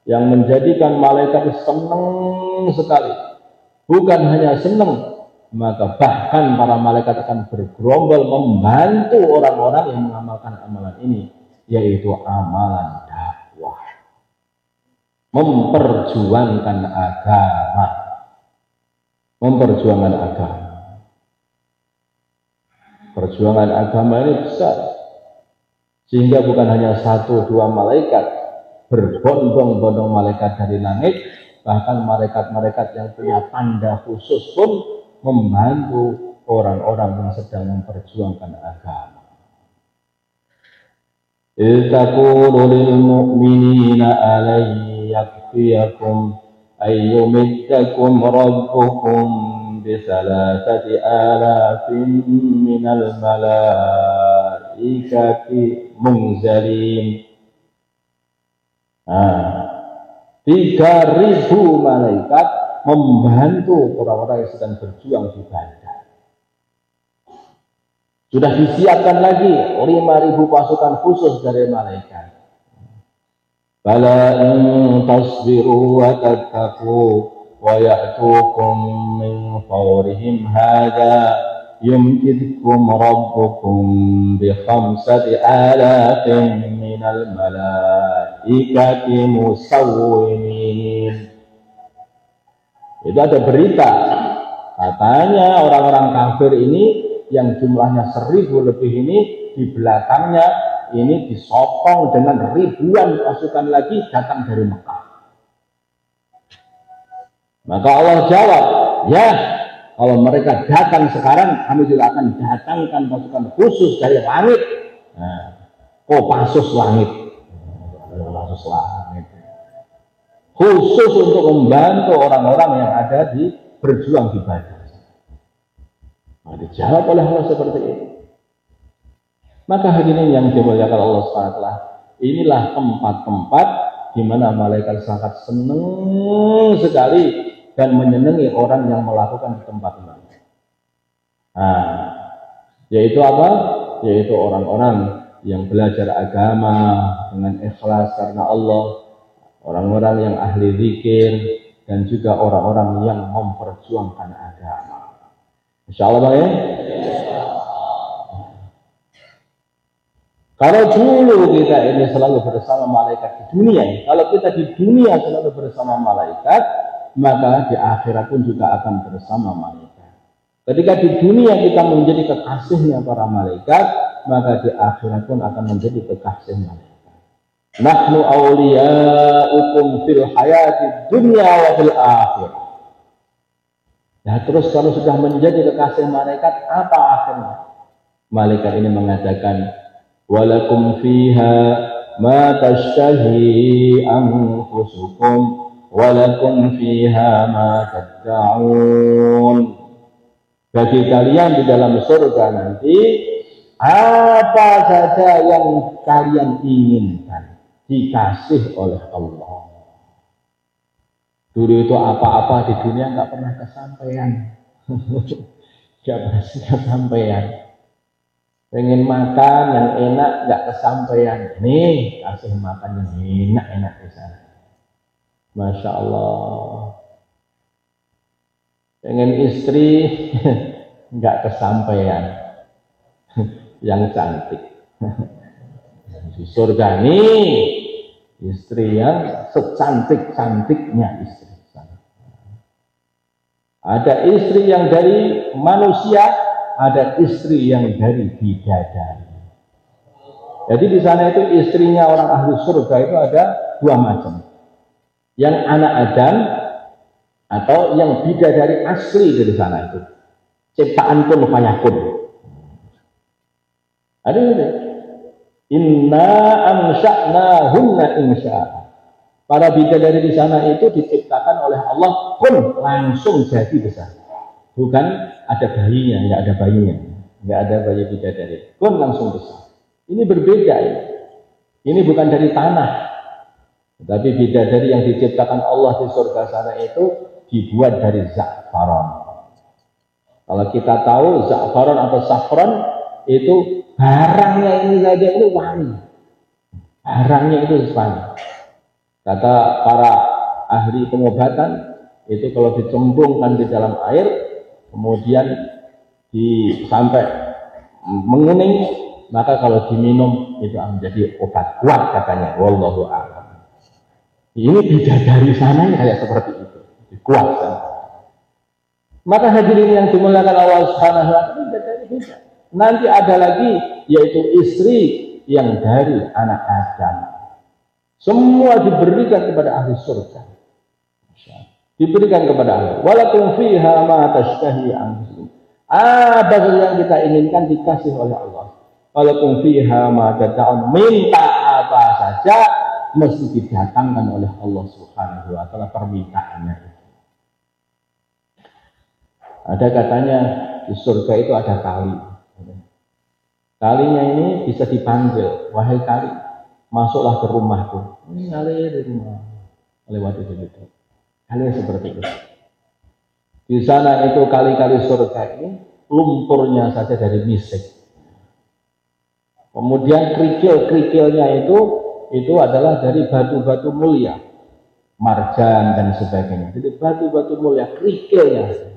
yang menjadikan malaikat senang sekali. Bukan hanya senang, maka bahkan para malaikat akan bergerombol membantu orang-orang yang mengamalkan amalan ini, yaitu amalan dakwah, memperjuangkan agama, memperjuangkan agama. Perjuangan agama ini besar, sehingga bukan hanya 1-2 malaikat, berbondong-bondong malaikat dari langit, bahkan malaikat-malaikat yang punya tanda khusus pun membantu orang-orang yang sedang memperjuangkan agama. Iltaqulu lil mu'minina alai yakfiyakum ayyumiddakum rabbukum bisalasati alafin minal malaikati munzalin. 3.000 malaikat membantu orang-orang yang sedang berjuang di Badar. Sudah disiapkan lagi 5.000 pasukan khusus dari malaikat. Bala in tasbiru wa tattaqu wa ya'tukum min fawrihim hadza yumkidkum rabbukum bi 5,000 minal malaikati musawwimin. Itu ada berita, katanya orang-orang kafir ini yang jumlahnya 1.000 lebih ini, di belakangnya ini disokong dengan ribuan pasukan lagi datang dari Mekah. Maka Allah jawab, ya, kalau mereka datang sekarang, kami juga akan datangkan pasukan khusus dari langit. Kopassus langit, Kopassus langit, khusus untuk membantu orang-orang yang ada di berjuang di Badar. Nah, dijawab oleh Allah seperti ini. Maka hadirin yang dimuliakan Allah SWT, inilah tempat-tempat di mana malaikat sangat senang sekali dan menyenangi orang yang melakukan di tempat ini. Yaitu apa? Yaitu orang-orang yang belajar agama dengan ikhlas karena Allah, orang-orang yang ahli zikir, dan juga orang-orang yang memperjuangkan agama. Insyaallah Bang ya? Kalau dulu kita ini selalu bersama malaikat di dunia, kalau kita di dunia selalu bersama malaikat, maka di akhirat pun juga akan bersama malaikat. Ketika di dunia kita menjadi kekasihnya para malaikat, maka di akhirat pun akan menjadi kekasih malaikat. Nahnu awliya'ukum fil hayati dunya wa fil akhirah. Nah terus kalau sudah menjadi kekasih malaikat, apa akhirnya? Malaikat ini mengatakan, walakum fiha ma tashtahi anfusukum walakum fiha ma tad'un. Bagi kalian di dalam surga nanti apa saja yang kalian inginkan dikasih oleh Allah. Dulu itu apa-apa di dunia nggak pernah kesampaian. Nggak pernah kesampaian. Pengen makan yang enak nggak kesampaian. Nih kasih makan yang enak-enak di sana. Masya Allah. Pengen istri nggak kesampaian. Yang cantik. Di surga nih istri yang secantik-cantiknya istri. Ada istri yang dari manusia, ada istri yang dari bidadari. Jadi di sana itu istrinya orang ahli surga itu ada dua macam. Yang anak Adam atau yang bidadari asli dari sana itu. Ciptaan kun fayakun. Ada ini. Inna amsya'nahunna insya'a. Para bidadari di sana itu diciptakan oleh Allah kun langsung jadi besar. Bukan ada bayinya, enggak ada bayinya. Enggak ada bayi bidadari. Kun langsung besar. Ini berbeda ini. Ini bukan dari tanah. Tetapi bidadari yang diciptakan Allah di surga sana itu dibuat dari za'faron. Kalau kita tahu za'faron atau saffron itu barangnya ini saja itu wangi. Barangnya itu wangi. Kata para ahli pengobatan itu kalau dicemplungkan di dalam air, kemudian sampai menguning, maka kalau diminum itu menjadi obat kuat katanya. Wallahu a'lam. Ini bidadari sana kayak seperti itu, kuat kan. Maka hadirin yang dimuliakan Allah Subhanahu wa taala, beda. Nanti ada lagi yaitu istri yang dari anak Adam. Semua diberikan kepada ahli surga. Diberikan kepada Allah. Walakum fiha ma tashtahi anfusukum. Apa yang kita inginkan dikasih oleh Allah. Walakum fiha ma tad'un. Minta apa saja mesti didatangkan oleh Allah Subhanahu wa taala permintaannya. Ada katanya di surga itu ada kali. Kalinya ini bisa dipanggil, wahai kali, masuklah ke rumahku. Ini ngalir di rumah, lewat itu. Kalian seperti itu. Di sana itu kali-kali surga ini lumpurnya saja dari misik. Kemudian kerikil-kerikilnya itu adalah dari batu-batu mulia, marjan dan sebagainya. Jadi batu-batu mulia, kerikilnya.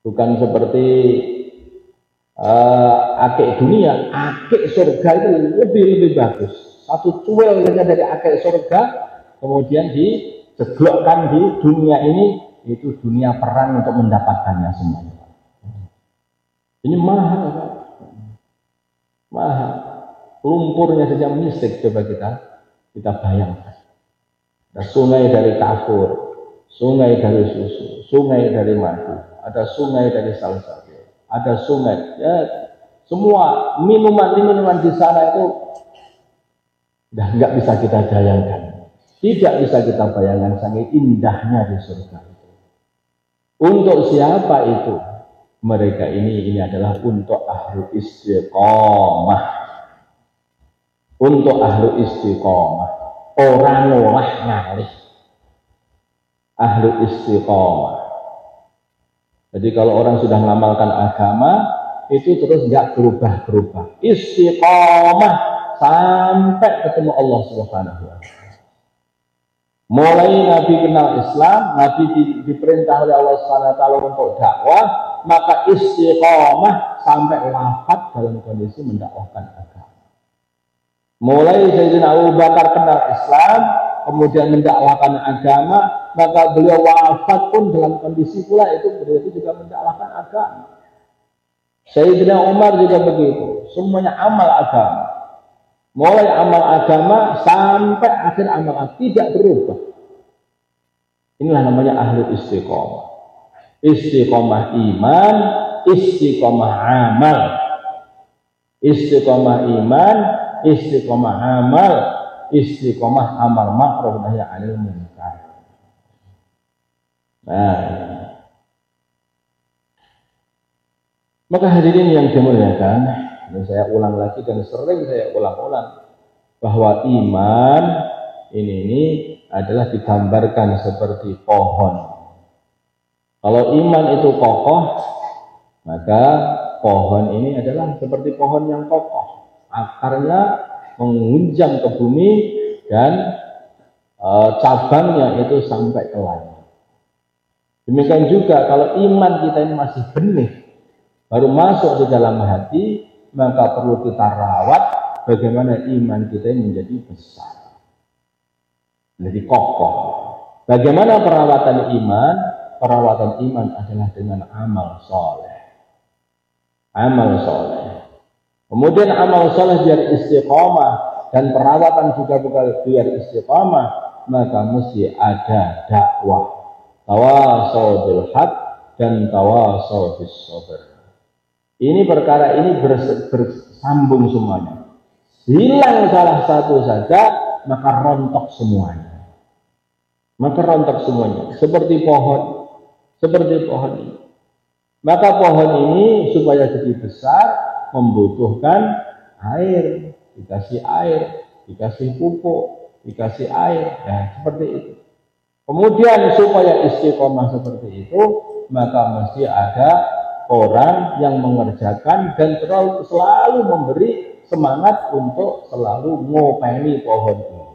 Bukan seperti akik dunia, akik surga itu lebih bagus. Satu cuil saja dari akik surga, kemudian dijeglokkan di dunia ini, itu dunia perang untuk mendapatkannya semuanya. Ini mahal, mahal. Lumpurnya saja mistik, coba kita bayangkan. Ada sungai dari kafur, sungai dari susu, sungai dari madu, ada sungai dari salsa. Ada sungai, ya, semua minuman di sana itu udah nggak bisa kita bayangkan, tidak bisa kita bayangkan sangat indahnya di surga itu. Untuk siapa itu? Mereka ini adalah untuk ahlu istiqomah, untuk ahlu istiqomah, orang ngolah ngalih, ahlu istiqomah. Jadi kalau orang sudah mengamalkan agama, itu terus nggak berubah-berubah. Istiqomah sampai ketemu Allah Subhanahu wa taala. Mulai Nabi kenal Islam, Nabi diperintah oleh Allah Subhanahu wa taala untuk dakwah, maka istiqomah sampai wafat dalam kondisi mendakwahkan agama. Mulai Sayyidina Abu Bakar kenal Islam, kemudian mendakwahkan agama, maka beliau wafat pun dalam kondisi pula itu beliau juga mendakwahkan agama. Sayyidina Umar juga begitu, semuanya amal agama. Mulai amal agama sampai akhir amal tidak berubah. Inilah namanya ahli istiqomah. Istiqomah iman, istiqomah amal. Istiqomah iman, istiqomah amal, istiqomah amar ma'ruf nahi 'anil munkar. Nah, maka hadirin yang dimuliakan, ini saya ulang lagi dan sering saya ulang-ulang bahwa iman ini adalah digambarkan seperti pohon. Kalau iman itu kokoh, maka pohon ini adalah seperti pohon yang kokoh. Akarnya mengunjam ke bumi dan cabangnya itu sampai ke langit. Demikian juga kalau iman kita ini masih benih, baru masuk di dalam hati, maka perlu kita rawat bagaimana iman kita ini menjadi besar, menjadi kokoh. Bagaimana perawatan iman? perawatan iman adalah dengan amal soleh. Amal soleh. Kemudian amal soleh biar istiqomah dan perawatan juga biar istiqomah, maka mesti ada dakwah. Tawasau bil haq dan tawasau bis sabr. Ini perkara ini bersambung semuanya. Hilang salah satu saja, maka rontok semuanya. Maka rontok semuanya. Seperti pohon ini. Maka pohon ini supaya jadi besar membutuhkan air, dikasih pupuk, dikasih air, ya seperti itu. Kemudian supaya istiqomah seperti itu, maka mesti ada orang yang mengerjakan dan selalu memberi semangat untuk selalu ngopeni pohon ini.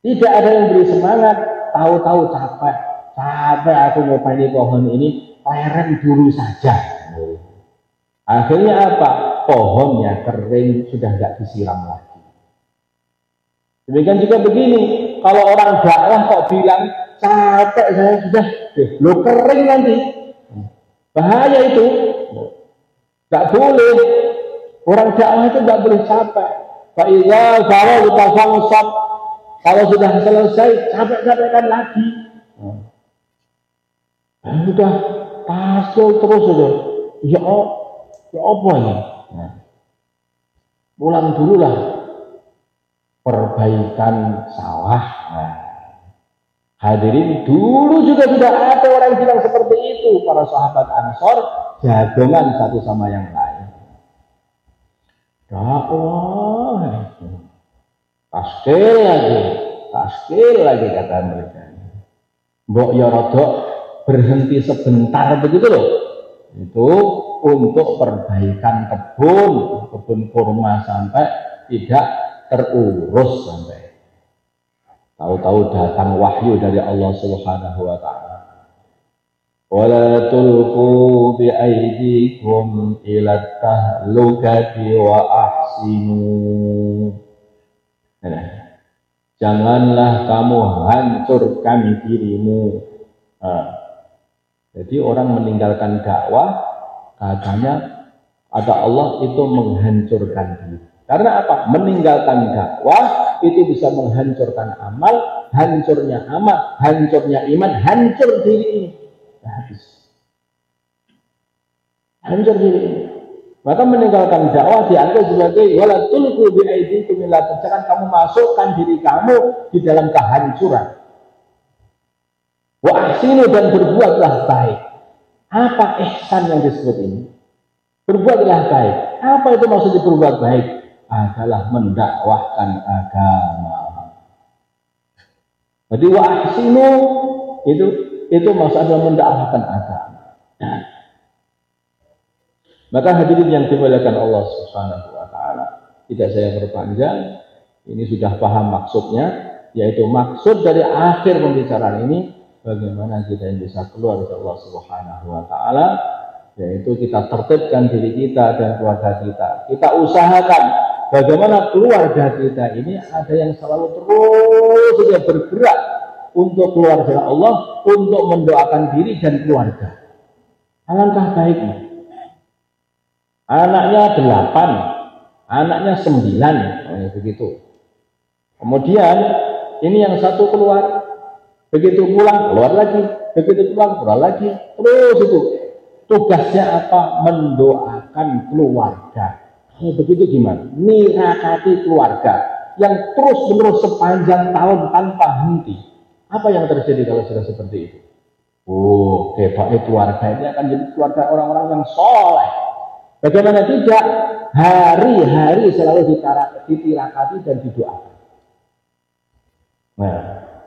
Tidak ada yang beri semangat, tahu-tahu capek aku ngopeni pohon ini, leren dulu saja. Akhirnya apa? Pohonnya kering, sudah nggak disiram lagi. Demikian juga begini, kalau orang dakwah kok bilang capek saya sudah, lo kering nanti, bahaya itu, nggak boleh. Orang dakwah itu nggak boleh capek. Kalau sudah selesai, capek-capekkan lagi. Udah pasal terus saja. Ya apa ini? Pulang dulu lah. Perbaikan sawah. Hadirin, dulu juga sudah ada orang bilang seperti itu. Para sahabat Ansor jagongan satu sama yang lain. Dakwah. Taskil lagi kata mereka. Mbok ya rodok berhenti sebentar begitu loh. Itu untuk perbaikan kebun kurma sampai tidak terurus sampai. Tahu-tahu datang wahyu dari Allah Subhanahu wa taala. Wala tulqu bi aydikum ila tahlukati wa ahsinu. Janganlah kamu hancurkan dirimu. Jadi orang meninggalkan dakwah, katanya ada Allah itu menghancurkan diri. Karena apa? Meninggalkan dakwah itu bisa menghancurkan amal, hancurnya amal, hancurnya iman, hancur diri ini. Habis. Hancur diri ini. Maka meninggalkan dakwah dianggap sebagai wala tulqu bi aydikum ila jangan kamu masukkan diri kamu di dalam kehancuran. Wa ahsinu dan berbuatlah baik. Apa ihsan yang disebut ini? Berbuatlah baik. Apa itu maksudnya berbuat baik? Adalah mendakwahkan agama. Jadi wa ahsinu itu maksudnya mendakwahkan agama. Maka hadirin yang dimuliakan Allah Subhanahu wa taala, tidak saya perpanjang, ini sudah paham maksudnya, yaitu maksud dari akhir pembicaraan ini bagaimana kita yang bisa keluar dari Allah Subhanahu wa taala, yaitu kita tertibkan diri kita dan keluarga kita. Kita usahakan bagaimana keluarga kita ini ada yang selalu terus bergerak untuk keluar dari Allah, untuk mendoakan diri dan keluarga. Alangkah baiknya. Anaknya 8, anaknya 9, begitu. Kemudian ini yang satu keluar, begitu pulang keluar lagi, begitu pulang keluar lagi, terus itu tugasnya apa? Mendoakan keluarga. Kalau begitu gimana? Nirakati keluarga yang terus menerus sepanjang tahun tanpa henti. Apa yang terjadi kalau sudah seperti itu? Oh, kebaik keluarga ini akan jadi keluarga orang-orang yang soleh. Bagaimana tidak? Hari-hari selalu ditirakati dan didoakan. Nah,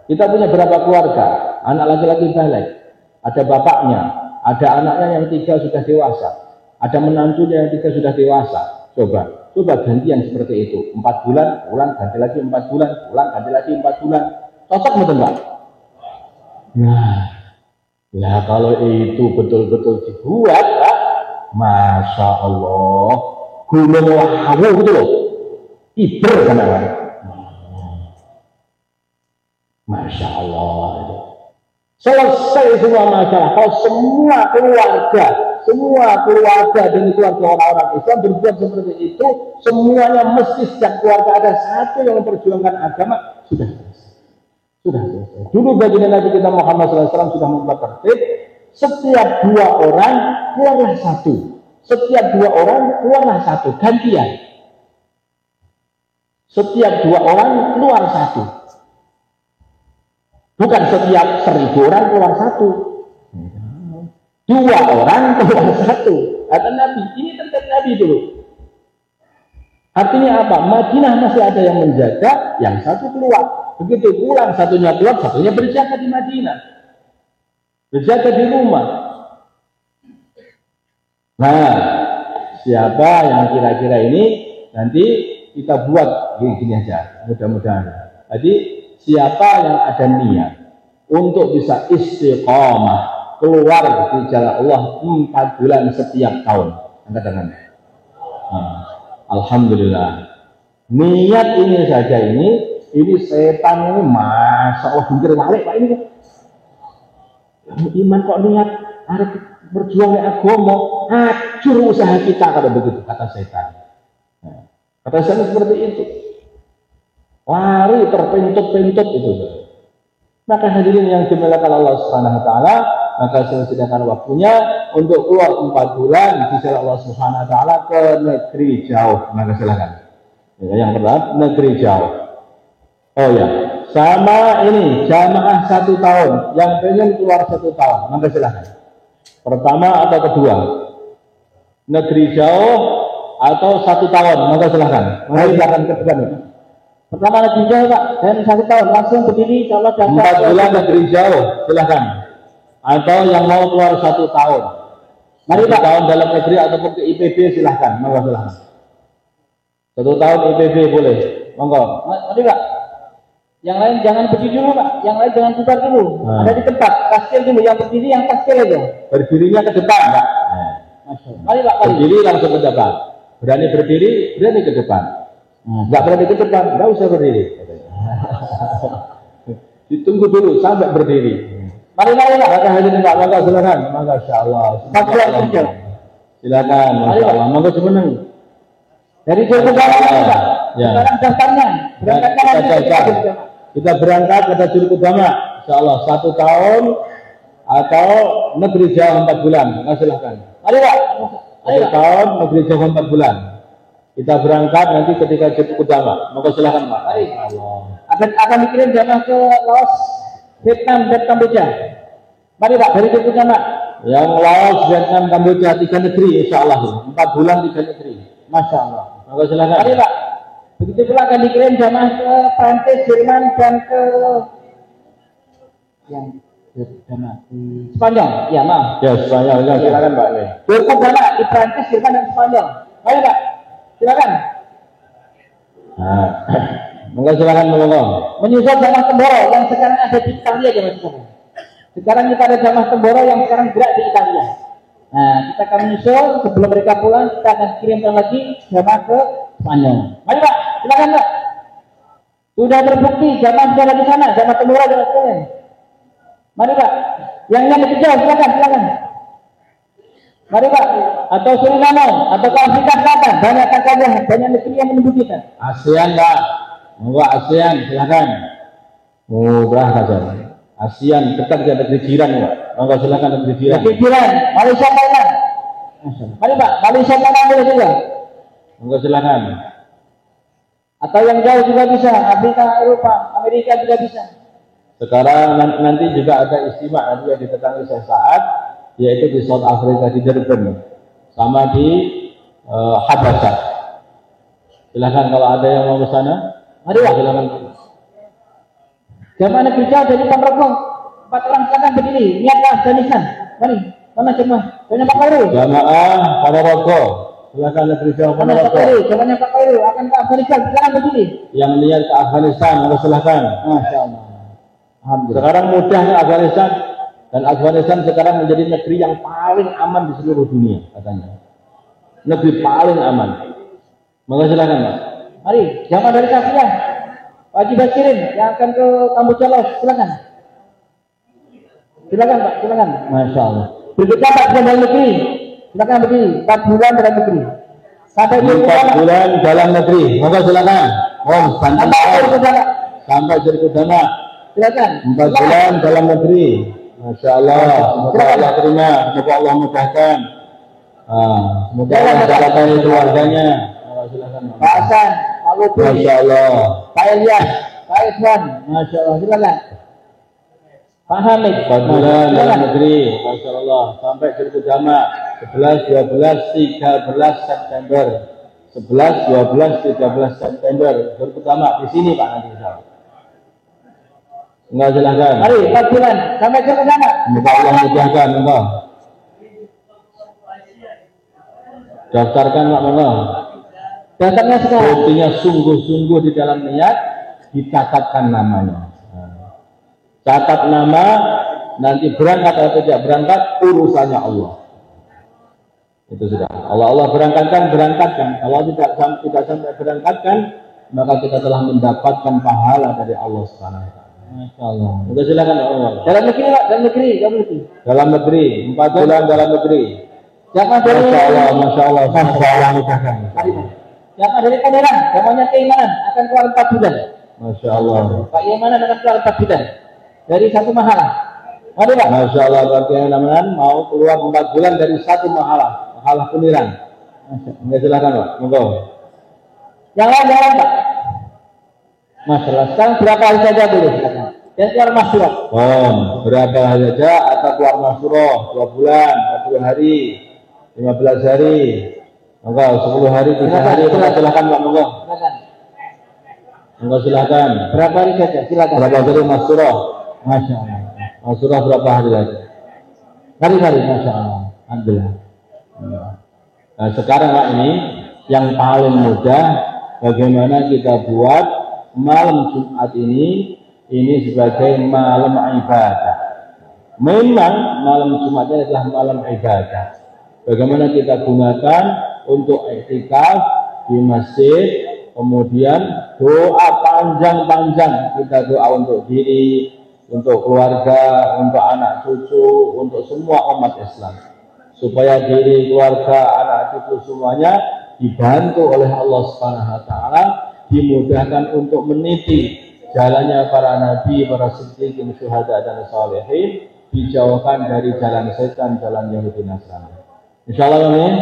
kita punya berapa keluarga? Anak laki-laki balik, ada bapaknya, ada anaknya yang 3 sudah dewasa, ada menantunya yang 3 sudah dewasa. Coba ganti yang seperti itu. 4 bulan, pulang ganti lagi 4 bulan, pulang ganti lagi 4 bulan. Cocok betul Pak? Nah, kalau itu betul-betul dibuat, Pak, Masya Allah, gunung Lawu gitu loh, Iber kan namanya. Masya Allah itu. Selesai semua masalah. Kalau semua keluarga dan keluarga orang-orang Islam berbuat seperti itu, semuanya mesti sejak keluarga ada satu yang memperjuangkan agama, sudah selesai. Sudah selesai. Dulu baginda Nabi kita Muhammad SAW sudah membuat tertib, setiap 2 orang keluarlah satu. Setiap 2 orang keluarlah satu, gantian. Setiap 2 orang keluar satu. Bukan setiap 1000 orang keluar satu. 2 orang keluar satu. Kata Nabi, ini tertib Nabi dulu. Artinya apa? Madinah masih ada yang menjaga, yang satu keluar. Begitu pulang, satunya keluar, satunya berjaga di Madinah. Berjaga di rumah. Nah, siapa yang kira-kira ini nanti kita buat gini aja, mudah-mudahan. Jadi siapa yang ada niat untuk bisa istiqomah keluar di jalan Allah 4 bulan setiap tahun, angkat tangan. Alhamdulillah. Niat ini saja ini setan ini masa Allah bungkir balik Pak ini. Iman kok niat harus berjuang di agama, hancur usaha kita kalau begitu kata setan. Kata setan seperti itu. Lari terpentut-pentut itu. Maka hadirin yang dimuliakan Allah Subhanahu wa taala, maka saya sediakan waktunya untuk keluar 4 bulan di jalan Allah Subhanahu wa taala ke negeri jauh. Maka silakan. Yang pertama negeri jauh. Oh ya, sama ini jamaah 1 tahun yang pengen keluar 1 tahun, maka silakan. Pertama atau kedua, negeri jauh atau 1 tahun, maka silakan. Mari silakan ke depan. Pertama negeri jauh Pak, dan 1 tahun langsung berdiri kalau 4 bulan negeri jauh, silakan. Atau yang mau keluar 1 tahun. Mari Pak. 1 tahun dalam negeri ataupun ke IPB silahkan, monggo silahkan. 1 tahun IPB boleh, monggo. Mari Pak. Yang lain jangan berdiri dulu Pak, yang lain jangan bubar dulu. Ada di tempat, kastil dulu, yang berdiri yang kastil aja. Berdirinya ke depan Pak. Mari Pak, berdiri langsung ke depan. Berani berdiri, berani ke depan. Enggak berani ke depan, enggak usah berdiri. Ditunggu dulu sampai berdiri. Mari Pak. Maka hadirin Pak, maka silakan. Masya Allah. Silakan, Masya Allah. Maka semenang. Dari jauh ke bawah Pak. Sekarang daftarnya. Kita berangkat ke Juru Udama, insya Allah 1 tahun atau negeri jauh 4 bulan. Nah, silahkan. Mari Pak. 1 tahun negeri jauh 4 bulan. Kita berangkat nanti ketika Juru Udama. Maka silahkan Pak. Mari. Akan dikirim jamaah ke Laos, Vietnam dan Kamboja. Mari Pak dari Juru Udama. Yang Laos, Vietnam, Kamboja 3 negeri, insya Allah 4 bulan 3 negeri. Masya Allah. Maka silahkan. Mari Pak. Begitu pula akan dikirim jamaah ke Prancis, Jerman, dan ke yang jamaah di Spanyol. Ya maaf. Ya Spanyol, ya silakan Pak. Berjamaah di Prancis, Jerman, dan Spanyol. Ayo Pak, silakan. Nah, monggo silakan monggo. Menyusul jamaah Temboro yang sekarang ada di Italia jamaah sekarang. Sekarang kita ada jamaah Temboro yang sekarang gerak di Italia. Nah, kita akan menyusul sebelum mereka pulang, kita akan kirimkan lagi jamaah ke Spanyol. Mari Pak, silakan Pak. Sudah terbukti jamaah sudah di sana, jamaah Temboro dan sekalian. Mari Pak. Yang lebih jauh silakan. Mari Pak. Atau Suriname, atau ke Afrika Selatan, banyak kakaknya, banyak negeri yang menunggu kita. ASEAN Pak. Monggo ASEAN silakan. Mudah saja. ASEAN dekat dengan negeri jiran Pak. Monggo silakan negeri jiran. Negeri jiran, Malaysia Thailand. Mari Pak, Malaysia Thailand boleh juga. Monggo silakan. Atau yang jauh juga bisa, Afrika, Eropa, Amerika juga bisa. Sekarang nanti juga ada istimewa nanti yang ditetangi sesaat, yaitu di South Africa di Durban, sama di Habasyah. Silakan kalau ada yang mau ke sana. Mari Pak. Silakan. Jamaah negeri jauh dari Ponorogo, 4 orang silakan berdiri, niatlah Afghanistan. Mari, mana jemaah? Banyak Pak Khairul. Jamaah Ponorogo. Silakan negeri jauh Ponorogo. Jamaahnya Pak Khairul akan ke Afghanistan, silakan berdiri. Yang niat ke Afghanistan, maka silakan. Masya Allah. Sekarang mudahnya Afghanistan, dan Afghanistan sekarang menjadi negeri yang paling aman di seluruh dunia katanya. Negeri paling aman. Maka silakan Pak. Mari, jamaah dari Kafiah, Pak Haji Basirin yang akan ke Kamboja Laos, silakan. Silakan Pak, silakan. Masya Allah. Berikutnya 4 bulan dalam negeri. Silakan begini, 4 bulan dalam negeri. Sampai 4 bulan dalam negeri. Monggo silakan. Om, sampai jadi udama. Silakan. 4 bulan dalam negeri. Masya Allah. Semoga Allah terima. Semoga Allah mudahkan. Semoga Allah mudahkan keluarganya. Silakan. Pak Hasan, Pak Lutfi. Masya Allah. Pak Ilyas, Pak Iswan. Masya Allah. Silakan. Pak Hamid. 4 bulan dalam negeri. Masya Allah. Sampai jadi udama. 11, 12, 13 September. 11, 12, 13 September. Pertama di sini Pak nanti insya Allah. Enggak silakan. Mari 4 bulan sampai ke sana. Semoga Allah mudahkan enggak. Daftarkan Pak Monggo. Daftarnya sekarang. Buktinya sungguh-sungguh di dalam niat dicatatkan namanya. Catat nama, nanti berangkat atau tidak berangkat urusannya Allah. Itu sudah. Allah berangkatkan. Kalau tidak sampai berangkatkan, maka kita telah mendapatkan pahala dari Allah Subhanahu wa taala. Masya Allah. Udah silakan Allah. Dalam negeri, Pak, dalam negeri. Dalam negeri, 4 bulan dalam negeri. Siapa dari Masya Allah. Siapa dari Panderan, namanya keimanan akan keluar 4 bulan. Masya Allah. Pak Imanan akan keluar 4 bulan dari satu mahalah. Mari Pak. Masya Allah, Pak Imanan mau keluar 4 bulan dari satu mahalah Peniran. Enggak silakan Pak. Monggo. Yang lain Pak. Masalah sekarang berapa hari saja boleh silakan. Dan keluar masyurah. Berapa hari saja atau keluar masyurah 2 bulan, 40 hari, 15 hari. Monggo 10 hari, 3 hari. Silakan Pak. Monggo. Monggo silakan. Berapa hari saja? Silakan. Berapa hari masyurah? Masya Allah. Masyurah berapa hari lagi? Hari-hari, Masya Allah. Alhamdulillah. Nah sekarang Pak ini yang paling mudah bagaimana kita buat malam Jumat ini sebagai malam ibadah. Memang malam Jumatnya adalah malam ibadah. Bagaimana kita gunakan untuk iktikaf di masjid, kemudian doa panjang-panjang, kita doa untuk diri, untuk keluarga, untuk anak cucu, untuk semua umat Islam. Supaya diri, keluarga, anak cucu semuanya dibantu oleh Allah Subhanahu wa taala, dimudahkan untuk meniti jalannya para nabi, para siddiqin, syuhada dan sholihin, dijauhkan dari jalan setan, jalan Yahudi Nasrani. Insyaallah amin.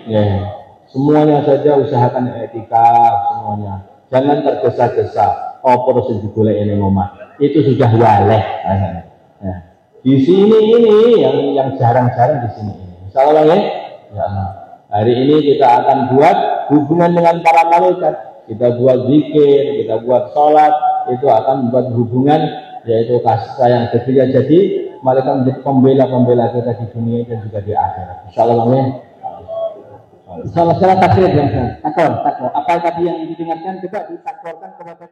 Ya. Semuanya saja usahakan etikaf semuanya. Jangan tergesa-gesa. Apa sing digolek ini omah. Itu sudah waleh. Nah, di sini ini yang jarang-jarang di sini. Insyaallah ya. Ya Allah. Hari ini kita akan buat hubungan dengan para malaikat. Kita buat zikir, kita buat sholat, itu akan membuat hubungan, yaitu kasih sayang ketiga. Jadi malaikat menjadi pembela kita di dunia dan juga di akhirat. Insyaallah ya. Salah takbir ya. Takbir. Apa tadi yang didengarkan coba ditakbirkan kepada